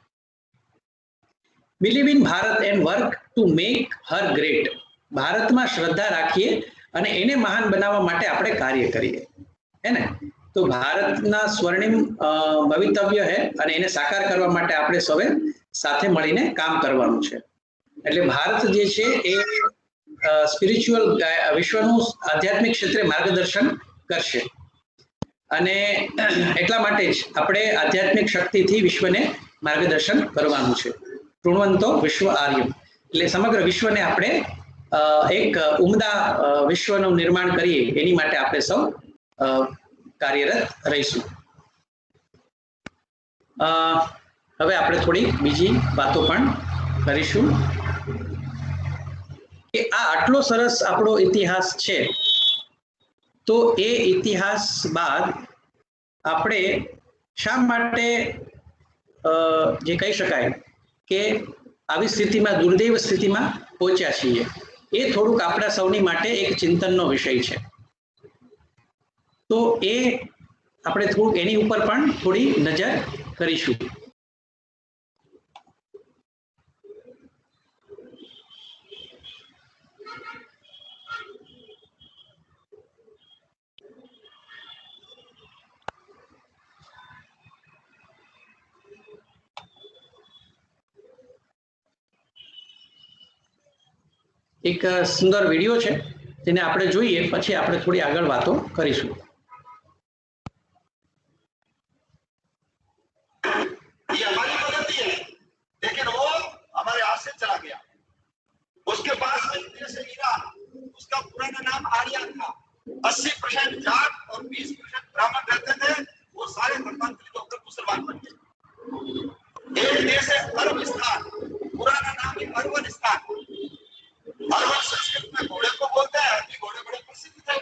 Believe in Bharat and work to make Har great. ભારતમાં શ્રદ્ધા રાખીએ અને એને મહાન બનાવવા માટે આપણે કાર્ય કરીએ, હે ને. તો ભારતના સ્વર્ણિમ ભવિતવ્ય હે અને એને સાકાર કરવા માટે આપણે સૌએ સાથે મળીને કામ કરવાનું છે. એટલે ભારત જે છે એ સ્પિરિચ્યુઅલ વિશ્વનું આધ્યાત્મિક ક્ષેત્રે માર્ગદર્શન કરશે અને એટલા માટે જ આપણે આધ્યાત્મિક શક્તિથી વિશ્વને માર્ગદર્શન કરવાનું છે. તૃણવંતો વિશ્વ આર્યમ, એટલે સમગ્ર વિશ્વને આપણે એક ઉમદા વિશ્વનું નિર્માણ કરીએ એની માટે આપણે સૌ કાર્યરત રહીશું. હવે આપણે થોડી બીજી વાતો પણ કરીશું કે આ આટલો સરસ આપણો ઇતિહાસ છે, તો એ ઇતિહાસ બાદ આપણે શા માટે જે કહી શકાય કે આવી સ્થિતિમાં, દુર્દૈવ સ્થિતિમાં પહોંચ્યા છીએ, એ થોડુંક આપણા સૌની માટે એક ચિંતનનો વિષય છે. તો એ આપણે થોડુંક એની ઉપર પણ થોડી નજર કરીશું. એક સુંદર વિડીયો છે જેને આપણે જોઈએ, પછી આપણે થોડી આગળ વાતો કરીશું. ये हमारी गलती है, लेकिन वो हमारे हाथ से चला गया. उसके पास मिलने से हीरा, उसका पुराना नाम आर्या था. 80% जाट और 20% ब्राह्मण रहते थे, वो सारे धर्मांतरित होकर मुसलमान बन गए. एक देश है अरबस्तान, पुराना नाम है अरबनिस्तान. अरबन संस्कृत में घोड़े को बोलते हैं, अरबी घोड़े बड़े प्रसिद्ध थे.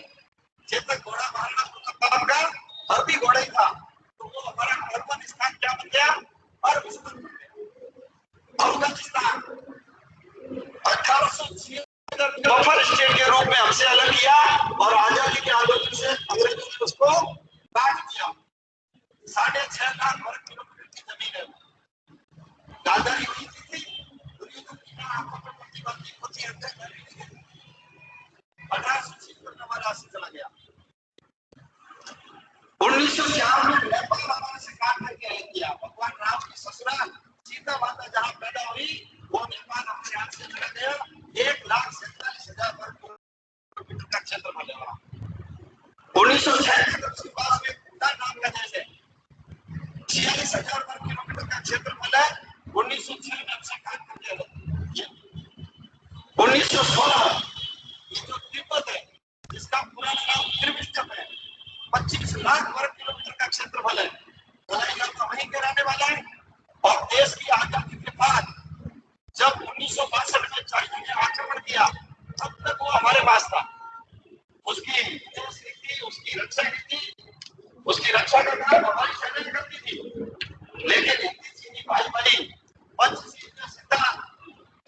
जब तक घोड़ा महाराणा प्रताप का अरबी घोड़ा ही था, तो वो हमारा अरबनिस्तान क्या बन गया? अरबिस्तान बन गया. अफगानिस्तान 1876 बफर स्टेट के रूप में हमसे अलग किया और आजादी के आंदोलन से अंग्रेजों ने उसको काट दिया. 6.5 लाख वर्ग किलोमीटर की जमीन है. गांधारी हुई थी, आंखों पर प्रतिबंधी होती है, 1876 में हमारा हाथ से चला गया. 1904 में नेपाल हमारे से काट करके अलग किया. भगवान राम की ससुराल सीता माता जहाँ पैदा हुई वो नेपाल हमारे हाथ से चला गया. 1,47,000 वर्ग किलोमीटर का क्षेत्रफल है. 1906 के पास में भूटान नाम का देश है, 46,000 वर्ग किलोमीटर का क्षेत्रफल है. 1906 में हमसे काट करके अलग किया. 1916 ये जो तिब्बत है, जिसका पुराना नाम त्रिविष्टप है, 25 लाख वर्ग किलोमीटर का क्षेत्रफल है. वहीं के रहने वाला है. पास था। उसकी विदेश नीति, उसकी रक्षा नीति, उसकी रक्षा का काम हमारी सेना करती थी। लेकिन हिंदी चीनी भाईचारे पंचशील में सीधा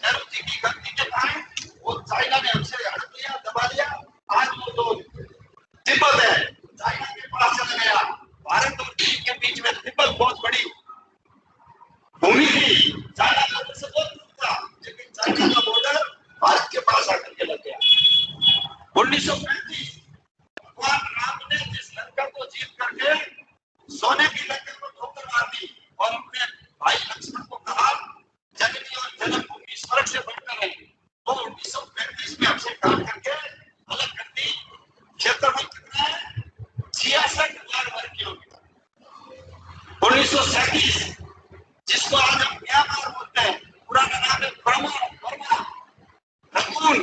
नेहरू जी की गलती के कारण वो चाइना ने हमसे हड़प लिया, दबा लिया। आज वो तो तिब्बत है, चाइना के पास चला गया। भारत और चीन के बीच में तिब्बत बहुत बड़ी भूमि थी। चाइना का उससे बहुत दूर था, लेकिन चाइना का बॉर्डर भारत के पास आकर के लग गया। 1935 भगवान राम ने जिस लंका को जीत करके सोने की लंका को ठोकर मार दी और अपने भाई लक्ष्मण को कहा जननी और जन्मभूमि स्वर्ग से बढ़कर है, तो 1935 में हमसे काम करके अलग कर दी। क्षेत्रफल कितना है? 66,000 वर्ग किलोमीटर। 1937 जिसको आज हम म्यांमार बोलते हैं, पुराना नाम है बर्मा, रंगून।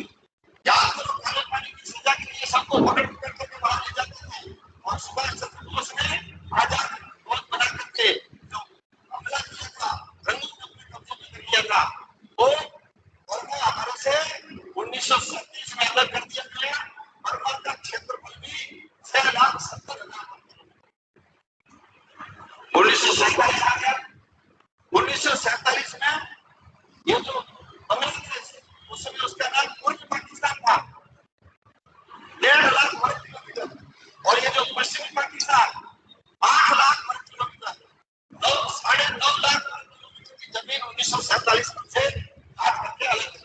याद करो, काले पानी की सजा के लिए सबको पकड़ करके बाहर ले जाते थे और सुभाष चंद्र बोस ने आजाद बहुत बना करके जो हमला किया था, रंगून अपने कब्जे में कर लिया था, वो बर्मा हमारे से 1937 में अलग कर दिया गया। बर्मा का क्षेत्रफल भी 6,70,000। 1947 आ गया। 1947 में ये जो बांग्लादेश, उस समय उसका नाम पूर्वी पाकिस्तान था, 1.5 लाख वर्ग किलोमीटर। और ये जो पश्चिमी पाकिस्तान 8 लाख वर्ग किलोमीटर, 9.5 लाख वर्ग किलोमीटर की जमीन 1947 से काट करके अलग की।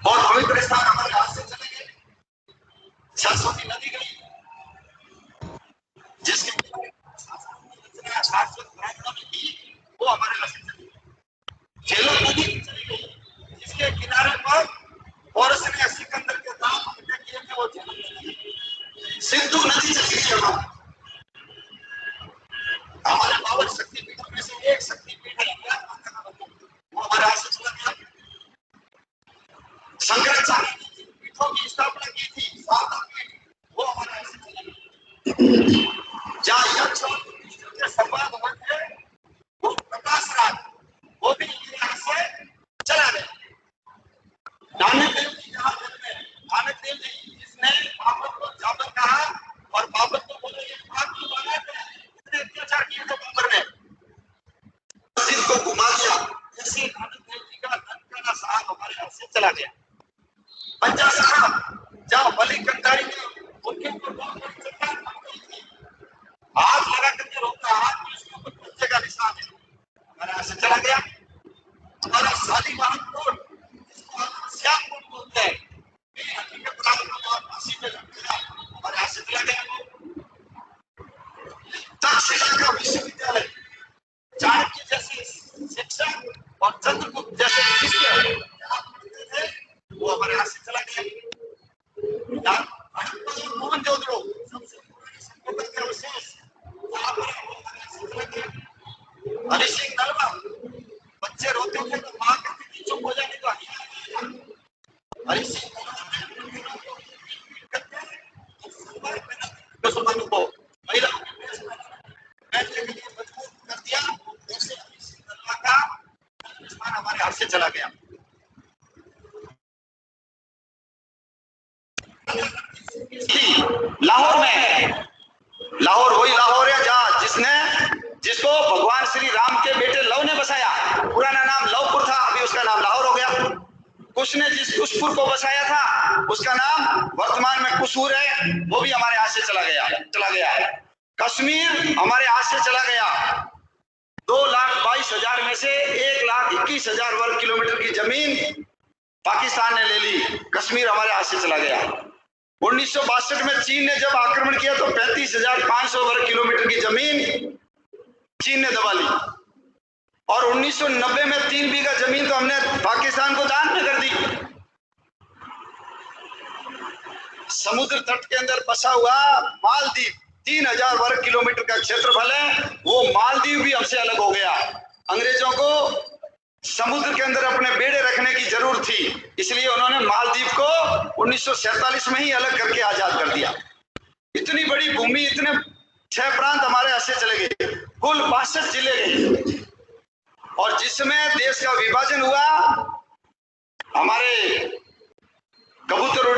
और पवित्र स्थान हमारे हाथ से चले गए। सरस्वती नदी गई, जिसके शाश्वत प्रार्थना में की, वो हमारे हाथ से चली गई। झेलम नदी चली गई, जिसके किनारे पर पोरस ने सिकंदर के दांत उल्टे किए थे, वो झेलम नदी। सिंधु नदी चली गई। हमारे 52 शक्तिपीठों में से एक शक्तिपीठ है, वो हमारे हाथ से चला गया। शंकराचार्य ने जिन पीठों की स्थापना की थी, 7 पीठ, वो हमारे हाथ से चला गया। जहाँ यक्ष और के संवाद हुए थे, वो प्रकाश राज, वो भी यहाँ से चला गया। नानक देव जी जहाँ जन्मे, नानक देव जी जिसने बाबर को जाबर कहा और बाबर को बोले ये बात क्यों बना थे, इतने अत्याचार किए थे बाबर ने, मस्जिद को घुमा दिया। ऐसे नानक देव जी का ननकाना साहब हमारे हाथ से चला गया। पंजा साहब जहाँ बलि कंधारी ने उनके ऊपर बहुत बड़ी चट्टान बन गई थी, हाथ लगा करके रोका, हाथ में उसके ऊपर पंजे का निशान है, हमारे हाथ से चला गया। हमारा शालीमार कोट, जिसको हम श्याम कोट बोलते हैं, हकीकत रात को और फांसी पे लग गया, हमारे हाथ से चला गया। तक्षशिला का विश्वविद्यालय, चाणक्य जैसे शिक्षक और चंद्रगुप्त जैसे शिष्य थे, वो हमारे हाथ से चला गया। मोहनजोदड़ो सबसे पुरानी सभ्यता के अवशेष, हरि सिंह नलवा, बच्चे रोते थे तो मां कहती थी चुप हो जाने को। हरि सिंह मुसलमानों को महिलाओं के ड्रेस बैठने के लिए मजबूर कर दिया। जैसे हरि सिंह नलवा का स्थान हमारे हाथ से चला गया। लाहौर में, लाहौर वही लाहौर है जहाँ जिसको भगवान श्री राम के बेटे लव ने बसाया। पुराना नाम लवपुर था, अभी उसका नाम लाहौर हो गया। कुश ने जिस कुशपुर को बसाया था, उसका नाम वर्तमान में कुसूर है, वो भी हमारे हाथ से चला गया। कश्मीर हमारे हाथ से चला गया। 2,22,000 में से 1,21,000 वर्ग किलोमीटर की जमीन पाकिस्तान ने ले ली। कश्मीर हमारे हाथ से चला गया। 1962 में चीन ने जब आक्रमण किया तो 35,500 वर्ग किलोमीटर की जमीन चीन ने दबा ली। और 1990 में 3 बीघा जमीन तो हमने पाकिस्तान को दान में कर दी। समुद्र तट के अंदर बसा हुआ मालदीव 3,000 वर्ग किलोमीटर का क्षेत्रफल है, वो मालदीव भी हमसे अलग हो गया। अंग्रेजों को समुद्र के अंदर अपने बेड़े रखने की जरूरत थी, इसलिए उन्होंने मालदीव को 1947 में ही अलग करके आजाद कर दिया। इतनी बड़ी भूमि, इतने 6 प्रांत हमारे हाथ से चले गए, कुल 62 जिले गए। और जिसमें देश का विभाजन हुआ, हमारे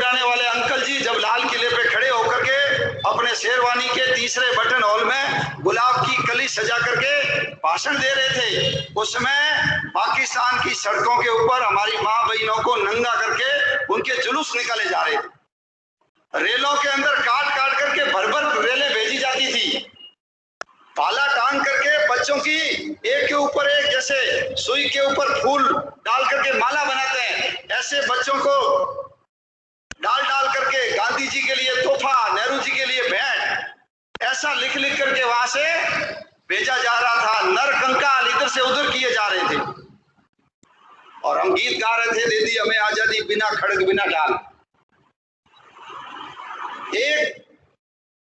पिलाने वाले अंकल जी जब लाल किले पे खड़े होकर के अपने शेरवानी के तीसरे बटन हॉल में गुलाब की कली सजा करके भाषण दे रहे थे, उसमें पाकिस्तान की सड़कों के ऊपर हमारी माँ बहनों को नंगा करके उनके जुलूस निकाले जा रहे थे। रेलों के अंदर काट काट करके भर भर रेलें भेजी जाती थी, पाला टांग करके बच्चों की एक के ऊपर एक जैसे सुई के ऊपर फूल डाल करके माला बनाते हैं, ऐसे बच्चों को डाल डाल करके गांधी जी के लिए तोहफा, नेहरू जी के लिए भेंट, ऐसा लिख लिख करके वहां से भेजा जा रहा था। नर कंकाल इधर से उधर किए जा रहे थे और हम गीत गा रहे थे, दे दी हमें आजादी बिना खड़ग बिना ढाल। एक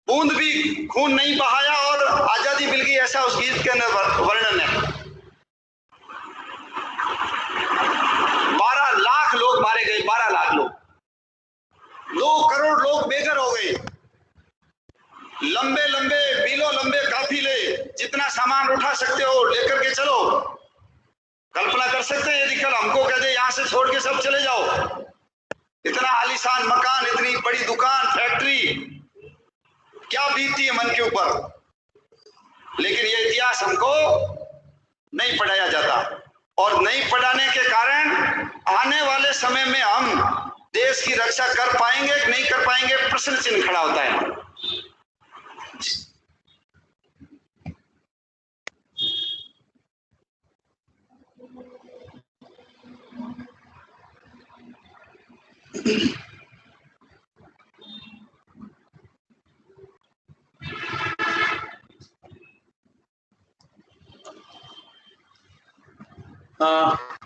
बूंद भी खून नहीं बहाया और आजादी मिल गई, ऐसा उस गीत के अंदर वर्णन है। 12 लाख लोग मारे गए, 12 लाख लोग, 2 करोड़ लोग बेघर हो गए। लंबे लंबे मीलों लंबे काफिले, जितना सामान उठा सकते हो लेकर के चलो। कल्पना कर सकते हैं यदि कल हमको कह दे यहां से छोड़ के सब चले जाओ, इतना आलीशान मकान, इतनी बड़ी दुकान, फैक्ट्री, क्या बीतती है मन के ऊपर। लेकिन ये इतिहास हमको नहीं पढ़ाया जाता और नहीं पढ़ाने के कारण आने वाले समय में हम देश की रक्षा कर पाएंगे कि नहीं कर पाएंगे, प्रश्न चिन्ह खड़ा होता है।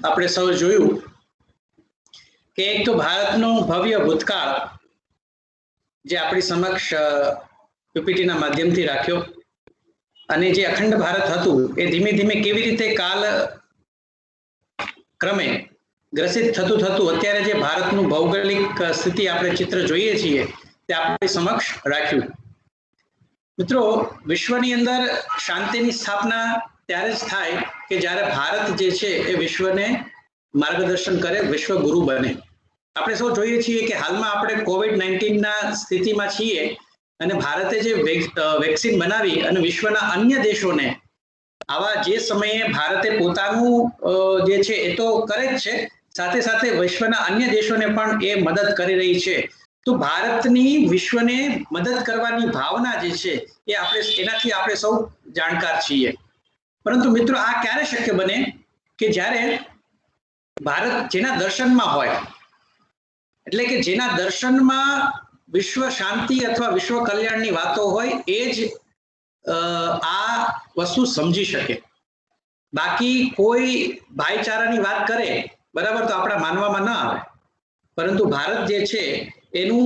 આપણે સૌ જોયું કે એક તો ભારતનો ભવ્ય ભૂતકાળ જે આપણી સમક્ષ પીપીટીના માધ્યમથી રાખ્યો અને જે અખંડ ભારત હતું એ ધીમે ધીમે કેવી રીતે કાલ ક્રમે ગ્રસિત થતું થતું અત્યારે જે ભારતનું ભૌગોલિક સ્થિતિ આપણે ચિત્ર જોઈએ છીએ તે આપણી સમક્ષ રાખ્યું। મિત્રો, વિશ્વની અંદર શાંતિની સ્થાપના ત્યારે જ થાય કે જ્યારે ભારત જે છે એ વિશ્વને માર્ગદર્શન કરે, વિશ્વ ગુરુ બને। આપણે સૌ જોઈએ છીએ કે હાલમાં આપણે કોવિડ-19 સ્થિતિમાં છીએ અને ભારતે જે વેક્સિન બનાવી અને વિશ્વના અન્ય દેશોને આવા જે સમયે ભારતે પોતાનું જે છે એ તો કરે જ છે, સાથે સાથે વિશ્વના અન્ય દેશોને પણ એ મદદ કરી રહી છે। તો ભારતની વિશ્વને મદદ કરવાની ભાવના જે છે એ આપણે એનાથી આપણે સૌ જાણકાર છીએ। પરંતુ મિત્રો, આ ક્યારે શક્ય બને કે જ્યારે ભારત જેના દર્શનમાં હોય, એટલે કે જેના દર્શનમાં વિશ્વ શાંતિ અથવા વિશ્વ કલ્યાણની વાતો હોય એ જ આ વસ્તુ સમજી શકે। બાકી કોઈ ભાઈચારાની વાત કરે બરાબર તો આપણા માનવામાં ન આવે, પરંતુ ભારત જે છે એનું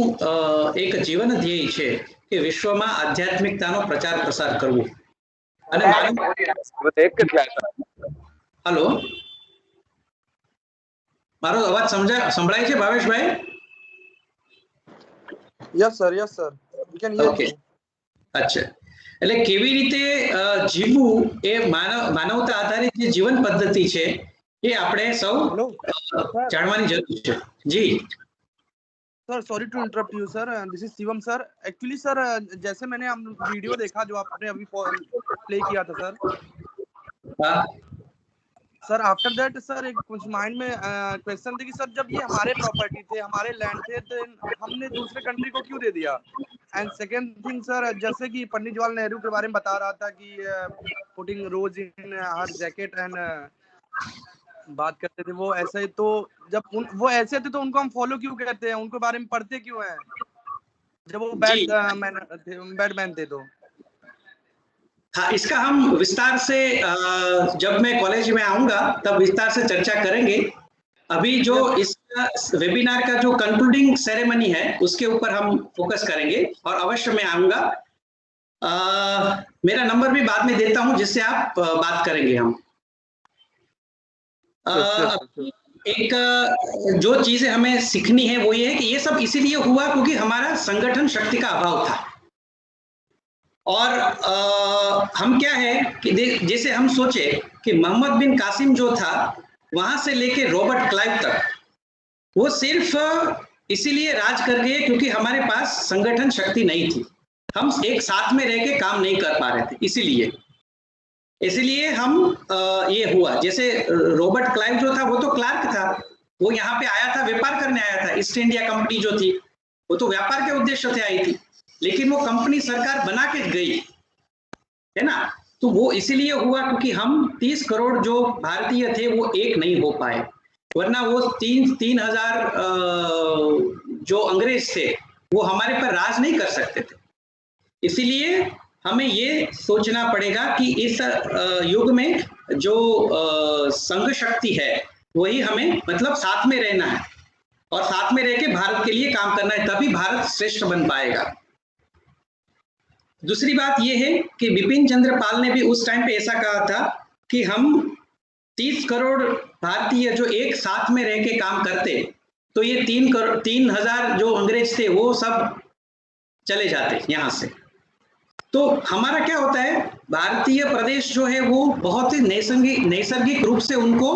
એક જીવન ધ્યેય છે કે વિશ્વમાં આધ્યાત્મિકતાનો પ્રચાર પ્રસાર કરવો। અને હેલો, મારો અવાજ સંભળાય છે Bhaveshbhai? Yes sir, yes sir, we can hear you. અચ્છા, એટલે કેવી રીતે જીવવું એ માનવતા આધારિત જે જીવન પદ્ધતિ છે એ આપણે સૌ જાણવાની જરૂર છે। જી sir, sorry to interrupt you sir, this is Shivam sir. Actually sir, जैसे मैंने वीडियो देखा जो आपने अभी प्ले किया था sir, sir after that sir एक कुछ माइंड में क्वेश्चन थे कि सर जब ये हमारे प्रॉपर्टी थे, हमारे लैंड थे, तो हमने दूसरे कंट्री को क्यों दे दिया। एंड सेकंड थिंग सर, जैसे कि पंडित जवाहरलाल नेहरू के बारे में बता रहा था कि putting rose in her jacket and बात करते थे वो ऐसे, तो जब वो ऐसे थे तो उनको हम फॉलो क्यों करते हैं, उनके बारे में पढ़ते क्यों हैं जब वो बैड मैन थे तो। हाँ, इसका हम विस्तार से जब मैं कॉलेज में आऊंगा तब विस्तार से चर्चा करेंगे। अभी जो इस वेबिनार का जो कंक्लूडिंग सेरेमनी है उसके ऊपर हम फोकस करेंगे और अवश्य मैं आऊंगा। मेरा नंबर भी बाद में देता हूं जिससे आप बात करेंगे हम। एक जो चीजें हमें सीखनी है वो ये है कि ये सब इसीलिए हुआ क्योंकि हमारा संगठन शक्ति का अभाव था। और हम क्या है कि जैसे हम सोचे कि मोहम्मद बिन कासिम जो था वहां से लेके रॉबर्ट क्लाइव तक वो सिर्फ इसीलिए राज कर गए क्योंकि हमारे पास संगठन शक्ति नहीं थी, हम एक साथ में रह के काम नहीं कर पा रहे थे, इसीलिए हम ये हुआ। जैसे रॉबर्ट क्लाइव जो था वो तो क्लार्क था, वो यहाँ पे आया था, व्यापार करने आया था। ईस्ट इंडिया कंपनी जो थी वो तो व्यापार के उद्देश्य से आई थी, लेकिन वो कंपनी सरकार बना के गई, है ना। तो वो इसीलिए हुआ क्योंकि हम 30 करोड़ जो भारतीय थे वो एक नहीं हो पाए, वरना वो 3,000 जो अंग्रेज थे वो हमारे पर राज नहीं कर सकते थे। इसीलिए हमें ये सोचना पड़ेगा कि इस युग में जो संघ शक्ति है वही हमें मतलब साथ में रहना है और साथ में रह के भारत के लिए काम करना है, तभी भारत श्रेष्ठ बन पाएगा। दूसरी बात यह है कि बिपिन चंद्र पाल ने भी उस टाइम पे ऐसा कहा था कि हम 30 करोड़ भारतीय जो एक साथ में रह के काम करते तो ये 3,000 जो अंग्रेज थे वो सब चले जाते यहाँ से। तो हमारा क्या होता है, भारतीय प्रदेश जो है वो बहुत ही नैसर्गिक रूप से उनको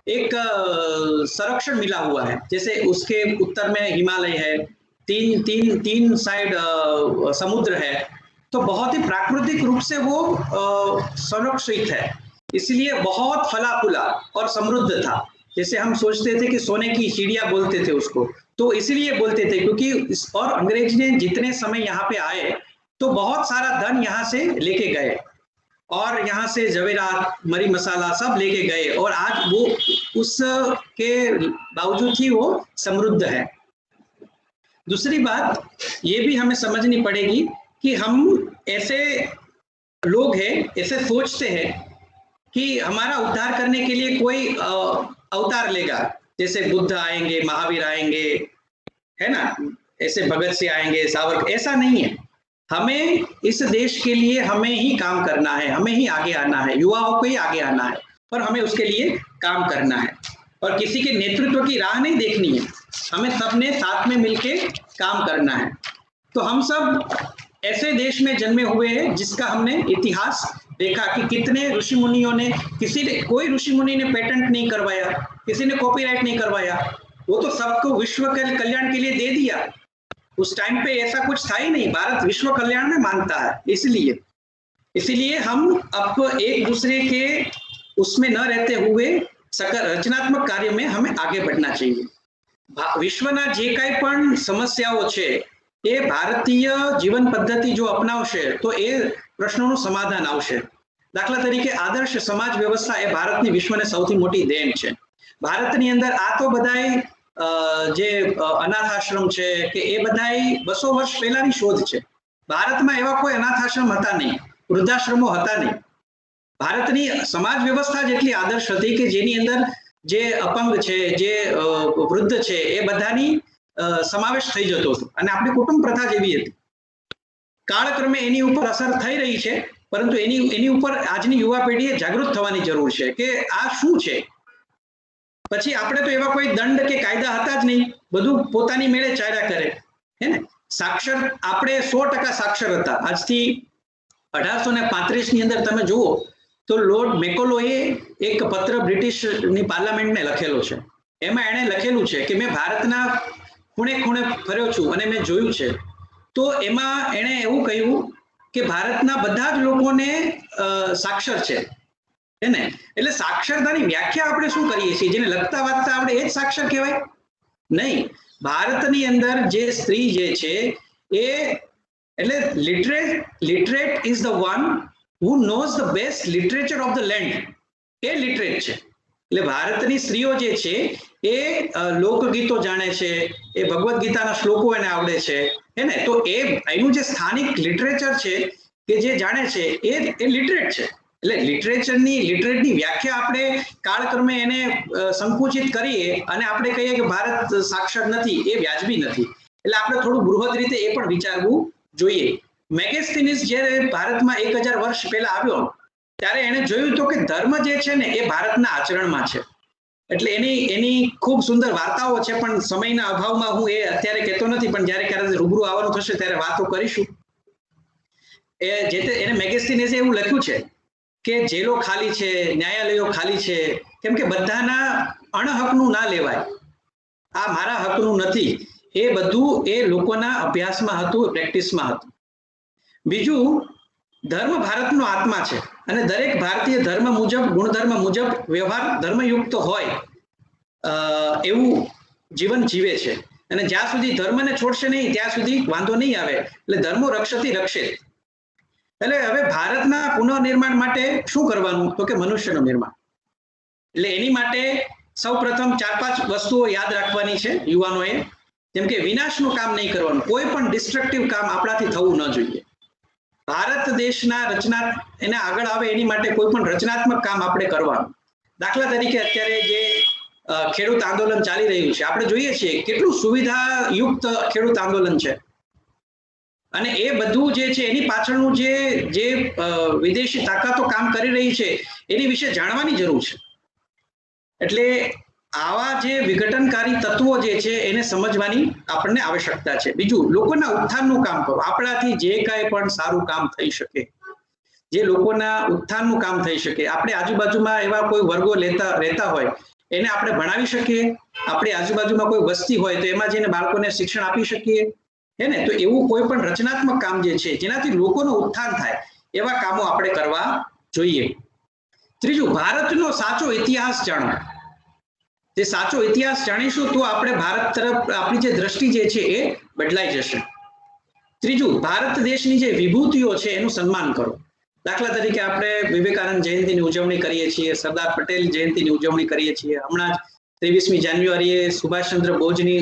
एक संरक्षण मिला हुआ है। जैसे उसके उत्तर में हिमालय है, तीन साइड समुद्र है, तो बहुत ही प्राकृतिक रूप से वो संरक्षित है, इसलिए बहुत फला फूला और समृद्ध था। जैसे हम सोचते थे कि सोने की चिड़िया बोलते थे उसको, तो इसलिए बोलते थे क्योंकि और अंग्रेज ने जितने समय यहाँ पे आए तो बहुत सारा धन यहाँ से लेके गए और यहाँ से जवेरात, मरी मसाला सब लेके गए, और आज वो उसके बावजूद ही वो समृद्ध है। दूसरी बात ये भी हमें समझनी पड़ेगी कि हम ऐसे लोग हैं, ऐसे सोचते हैं कि हमारा उद्धार करने के लिए कोई अवतार लेगा, जैसे बुद्ध आएंगे, महावीर आएंगे, है ना, ऐसे भगत सिंह आएंगे, सावरकर। ऐसा नहीं है। हमें इस देश के लिए हमें ही काम करना है, हमें ही आगे आना है, युवाओं को ही आगे आना है और हमें उसके लिए काम करना है और किसी के नेतृत्व की राह नहीं देखनी है, हमें सबने साथ में मिलके काम करना है। तो हम सब ऐसे देश में जन्मे हुए हैं जिसका हमने इतिहास देखा कि कितने ऋषि मुनियों ने, कोई ऋषि मुनि ने पेटेंट नहीं करवाया, किसी ने कॉपीराइट नहीं करवाया, वो तो सबको विश्व के कल्याण के लिए दे दिया। उस टाइम पे ऐसा कुछ था ही नहीं, भारत विश्व कल्याण में मानता है। इसलिए हम अब एक दूसरे के उसमें न रहते हुए रचनात्मक कार्य में हमें आगे बढ़ना चाहिए। विश्वना जे काई पण समस्याओं छे ए भारतीय जीवन पद्धति जो अपनावशे तो ए प्रश्नों समाधान आवशे। दाखला तरीके आदर्श समाज व्यवस्था ए भारतनी विश्वने सौथी मोटी देन छे। भारतनी अंदर आ तो बधाई जे अनाथ आश्रम छे के ए बधाई 200 वर्ष पहेलानी शोध छे। भारतमां एवा कोई अनाथ आश्रम हता नहीं, वृद्धाश्रमो हता नहीं। भारतनी समाज व्यवस्था जेटली आदर्श हती के जेनी अंदर जे अपंग छे, जे वृद्ध छे ए बधानी समावेश થઈ જતો હતો અને આપણી કુટુંબ પ્રથા જેવી હતી। કાળક્રમે એની ઉપર અસર થઈ રહી છે, પરંતુ એની ઉપર આજની યુવા પેઢીએ જાગૃત થવાની જરૂર છે કે આ શું છે। પછી આપણે તો એવા કોઈ દંડ કે કાયદા હતા જ નહીં, બધું પોતાની મેળે ચાલ્યા કરે, હે ને। સાક્ષર આપણે 100% સાક્ષર હતા। આજથી 1835 ની અંદર તમે જુઓ તો લોર્ડ મેકોલોએ એક પત્ર બ્રિટિશની પાર્લામેન્ટને લખેલો છે। એમાં એણે લખેલું છે કે મેં ભારતના ખૂણે ખૂણે ફર્યો છું અને મેં જોયું છે, તો એમાં એણે એવું કહ્યું કે ભારતના બધા જ લોકોને સાક્ષર છે, હે ને। એટલે સાક્ષરતાની વ્યાખ્યા આપણે શું કરીએ છીએ, જેને લખતા વાંચતા આપણે એ જ સાક્ષર કહેવાય? નહીં। ભારતની અંદર જે સ્ત્રી જે છે એ એટલે literate is the one who knows the best literature of the land, એ લિટરેટ છે। એટલે ભારતની સ્ત્રીઓ જે છે એ લોકગીતો જાણે છે, એ ભગવદ્ ગીતાના શ્લોકો એને આવડે છે, હે ને। તો એ એનું જે સ્થાનિક લિટરેચર છે કે જે જાણે છે એ લિટરેટ છે। એટલે લિટરેટની વ્યાખ્યા આપણે કાળક્રમે એને સંકુચિત કરીએ અને આપણે કહીએ કે ભારત સાક્ષર નથી, એ વ્યાજબી નથી। એટલે આપણે થોડું બૃહદ રીતે એ પણ વિચારવું જોઈએ। મેગેસ્થિનિસ જ્યારે ભારતમાં 1000 વર્ષ પહેલા આવ્યો ત્યારે એને જોયું તો કે ધર્મ જે છે ને એ ભારતના આચરણમાં છે। એટલે એની ખૂબ સુંદર વાર્તાઓ છે, પણ સમયના અભાવમાં હું એ અત્યારે કહેતો નથી, પણ જ્યારે ક્યારે રૂબરૂ આવવાનું થશે ત્યારે વાતો કરીશું। એને મેગેસ્થિનિસે એવું લખ્યું છે કે જેલો ખાલી છે, ન્યાયાલયો ખાલી છે, કેમ કે બધાના અણહકનું ના લેવાય, આ મારા હકનું નથી, એ બધું એ લોકોના અભ્યાસમાં હતું, પ્રેક્ટિસમાં હતું. બીજું, ધર્મ ભારતનો આત્મા છે અને દરેક ભારતીય ધર્મ મુજબ, ગુણધર્મ મુજબ વ્યવહાર ધર્મયુક્ત હોય એવું જીવન જીવે છે. અને જ્યાં સુધી ધર્મને છોડશે નહીં ત્યાં સુધી વાંધો નહીં આવે. એટલે ધર્મો રક્ષતી રક્ષે. એટલે હવે ભારતના પુનઃનિર્માણ માટે શું કરવાનું? તો કે મનુષ્યનું નિર્માણ. એટલે એની માટે સૌપ્રથમ 4-5 વસ્તુઓ યાદ રાખવાની છે યુવાનોએ. જેમ કે વિનાશનું કામ નહીં કરવાનું, કોઈ પણ ડિસ્ટ્રક્ટિવ કામ આપણાથી થવું ન જોઈએ. ભારત દેશના એના આગળ આવે એની માટે કોઈ પણ રચનાત્મક કામ આપણે કરવાનું. દાખલા તરીકે અત્યારે જે ખેડૂત આંદોલન ચાલી રહ્યું છે, આપણે જોઈએ છીએ કેટલું સુવિધાયુક્ત ખેડૂત આંદોલન છે. અને એ બધું જે છે એની પાછળનું જે વિદેશી તાકાતો કામ કરી રહી છે એની વિશે જાણવાની જરૂર છે. એટલે આવા જે વિઘટનકારી તત્વો જે છે એને સમજવાની આપણને આવશ્યકતા છે. બીજું, લોકોના ઉત્થાનનું કામ કરો. આપણાથી જે કાંઈ પણ સારું કામ થઈ શકે, જે લોકોના ઉત્થાનનું કામ થઈ શકે, આપણે આજુબાજુમાં એવા કોઈ વર્ગો રહેતા હોય એને આપણે ભણાવી શકીએ. આપણી આજુબાજુમાં કોઈ વસ્તી હોય તો એમાં જઈને બાળકોને શિક્ષણ આપી શકીએ, હે ને? તો એવું કોઈ પણ રચનાત્મક કામ જે છે જેનાથી લોકોનું ઉત્થાન થાય એવા કામો આપણે કરવા જોઈએ. ત્રીજું, ભારતનો સાચો ઇતિહાસ જાણો. જે સાચો ઇતિહાસ જાણીશું તો આપણે ભારત તરફ આપણી જે દ્રષ્ટિ જે છે એ બદલાઈ જશે. ત્રીજું, ભારત દેશની જે વિભૂતિઓ છે એનું સન્માન કરો. દાખલા તરીકે આપણે વિવેકાનંદ જયંતિની ઉજવણી કરીએ છીએ, સરદાર પટેલ જયંતિની ઉજવણી કરીએ છીએ. હમણાં જ 23મી જાન્યુઆરીએ સુભાષચંદ્ર બોઝની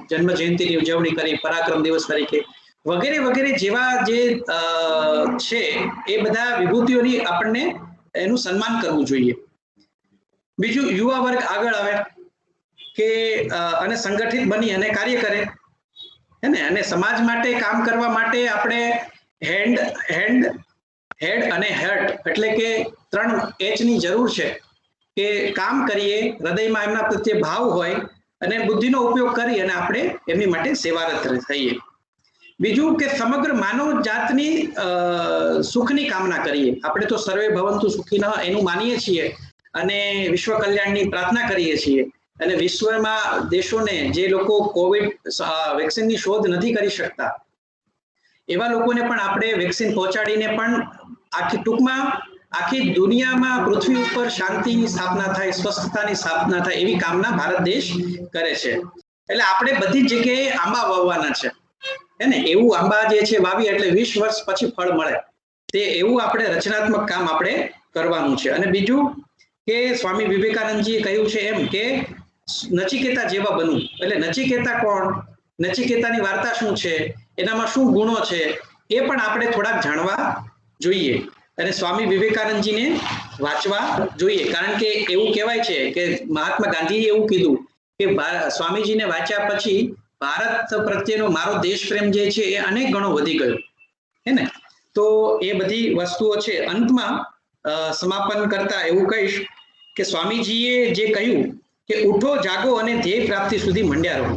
જન્મ જયંતિની ઉજવણી કરી, પરાક્રમ દિવસ તરીકે, વગેરે વગેરે જેવા જે છે એ બધા વિભૂતિઓની આપણને એનું સન્માન કરવું જોઈએ. બીજું, યુવા વર્ગ આગળ આવે કે અને સંગઠિત બની અને કાર્ય કરે, હે ને? અને સમાજ માટે કામ કરવા માટે આપણે હેડ અને હાર્ટ એટલે કે 3 H ની જરૂર છે. કે કામ કરીએ, હૃદયમાં એમના પ્રત્યે ભાવ હોય અને બુદ્ધિનો ઉપયોગ કરી અને આપણે એમની માટે સેવારત થઈએ. બીજું કે સમગ્ર માનવ જાતની સુખની કામના કરીએ. આપણે તો સર્વે ભવંતુ સુખીનઃ એનું માનીએ છીએ અને વિશ્વ કલ્યાણની પ્રાર્થના કરીએ છીએ. અને વિશ્વમાં દેશોને જે લોકો કોવિડ વેક્સિનની શોધ નથી કરી શકતા એવા લોકોને પણ આપણે વેક્સિન પહોંચાડીને પણ ટૂંકમાં આખી દુનિયામાં પૃથ્વી ઉપર શાંતિની સ્થાપના થાય, સ્વસ્થતાની સ્થાપના થાય એવી કામના ભારત દેશ કરે છે. એટલે આપણે બધી જ જગ્યાએ આંબા વાવવાના છે, હે ને? એવું આંબા જે છે વાવી એટલે 20 વર્ષ પછી ફળ મળે, તે એવું આપણે રચનાત્મક કામ આપણે કરવાનું છે. અને બીજું કે સ્વામી વિવેકાનંદજીએ કહ્યું છે એમ કે નચિકેતા જેવા બનવું. એટલે નચિકેતા કોણ, નચિકેતાની વાર્તા શું છે, એનામાં શું ગુણો છે એ પણ આપણે થોડાક જાણવા જોઈએ. અને સ્વામી વિવેકાનંદજીને વાંચવા જોઈએ. કારણ કે એવું કહેવાય છે કે મહાત્મા ગાંધીએ એવું કીધું કે સ્વામીજીને વાંચ્યા પછી ભારત પ્રત્યેનો મારો દેશ પ્રેમ જે છે એ અનેક ગણો વધી ગયો, હે ને? તો એ બધી વસ્તુઓ છે. અંતમાં સમાપન કરતા એવું કહીશ કે સ્વામીજીએ જે કહ્યું કે ઉઠો, જાગો અને ધ્યેય પ્રાપ્તિ સુધી મંડ્યા રહો.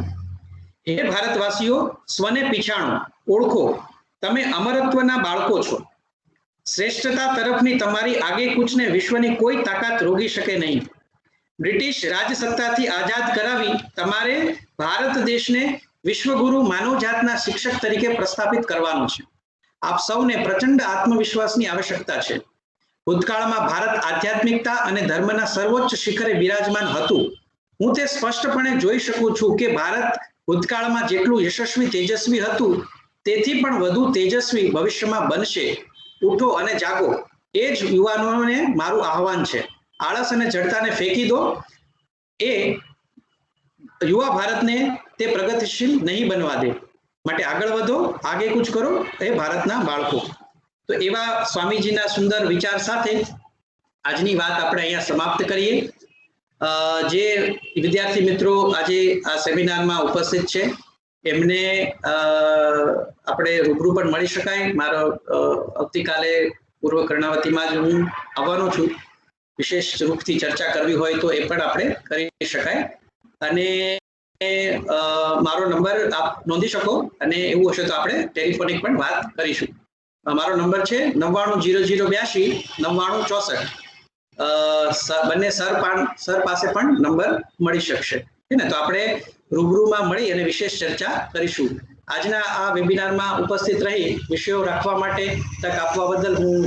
હે ભારતવાસીઓ, સ્વને પીછાણો, ઓળખો, તમે અમરત્વના બાળકો છો. શ્રેષ્ઠતા તરફની તમારી આગેકૂચને વિશ્વની કોઈ તાકાત રોકી શકે નહીં. બ્રિટિશ રાજસત્તાથી આઝાદ કરાવી તમારે ભારત દેશને વિશ્વગુરુ માનવજાતના શિક્ષક તરીકે પ્રસ્થાપિત કરવાનો છે. આપ સૌને પ્રચંડ આત્મવિશ્વાસની આવશ્યકતા છે. ભૂતકાળમાં ભારત આધ્યાત્મિકતા અને ધર્મના સર્વોચ્ચ શિખરે બિરાજમાન હતું. હું તે સ્પષ્ટપણે જોઈ શકું છું કે ભારત ભૂતકાળમાં જેટલું યશસ્વી તેજસ્વી હતું તેથી પણ વધુ તેજસ્વી ભવિષ્યમાં બનશે. ઉઠો અને જાગો, એ જ યુવાનોને મારું આહવાન છે. આળસ અને જડતાને ફેંકી દો. એ યુવા ભારતને તે પ્રગતિશીલ નહીં બનવા દે. માટે આગળ વધો, આગેકૂચ કરો, એ ભારતના બાળકો. તો એવા સ્વામીજીના સુંદર વિચાર સાથે આજની વાત આપણે અહીંયા સમાપ્ત કરીએ. જે વિદ્યાર્થી મિત્રો આજે આ સેમિનારમાં ઉપસ્થિત છે એમને આપણે રૂબરૂ પણ મળી શકાય. મારો આવતીકાલે પૂર્વ કર્ણાવતીમાં જ હું આવવાનો છું. વિશેષ રૂપથી ચર્ચા કરવી હોય તો એ પણ આપણે કરી શકાય. અને મારો નંબર આપ નોંધી શકો અને એવું હશે તો આપણે ટેલિફોનિક પણ વાત કરીશું. મારો નંબર છે 990082 9964. બંને સર પાસે પણ નંબર મળી શકશે, હે ને? તો આપણે રૂબરૂમાં મળી અને વિશેષ ચર્ચા કરીશું. આજના આ વેબિનારમાં ઉપસ્થિત રહી વિષયો રાખવા માટે તક આપવા બદલ હું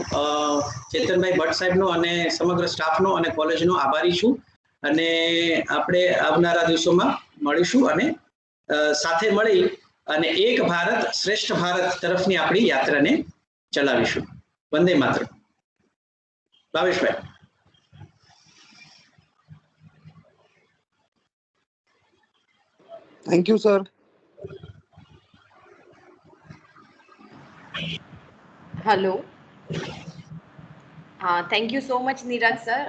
ચેતનભાઈ ભટ્ટ સાહેબનો અને સમગ્ર સ્ટાફનો અને કોલેજનો આભારી છું. અને આપણે આવનારા દિવસોમાં મળીશું અને સાથે મળી અને એક ભારત શ્રેષ્ઠ ભારત તરફની આપણી યાત્રાને ચલાવીશું. Vande Mataram. Bhaveshbhai. Thank you sir. Hello. हाँ, thank you so much Neeraj sir.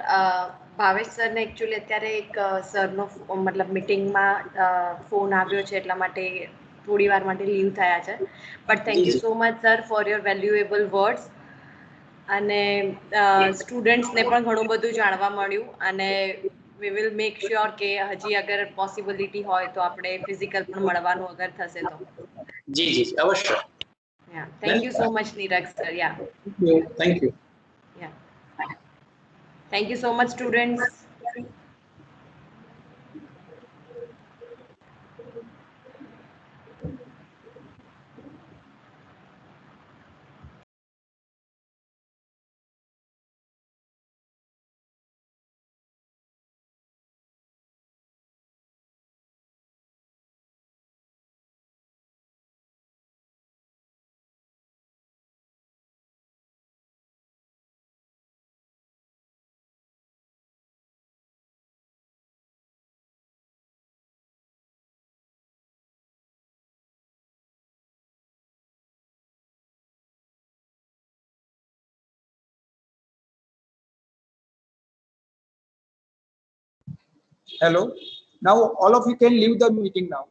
Bhavesh સરને એકચ્યુઅલી અત્યારે એક સરનો મતલબ મીટિંગમાં ફોન આવ્યો છે એટલા માટે થોડી વાર માટે લીવ થયા છે. But thank you so much sir for your valuable words. અને સ્ટુડન્ટ્સને પણ ઘણું બધું જાણવા મળ્યું અને વી વિલ મેક શ્યોર કે હજી અગર પોસિબિલિટી હોય તો આપણે ફિઝિકલ પણ મળવાનું અગર થશે તો. જી જી અવશ્ય. Yeah, thank you so much Neeraj sir. Yeah. Thank you. Yeah. Thank you so much students. Hello. Now all of you can leave the meeting now.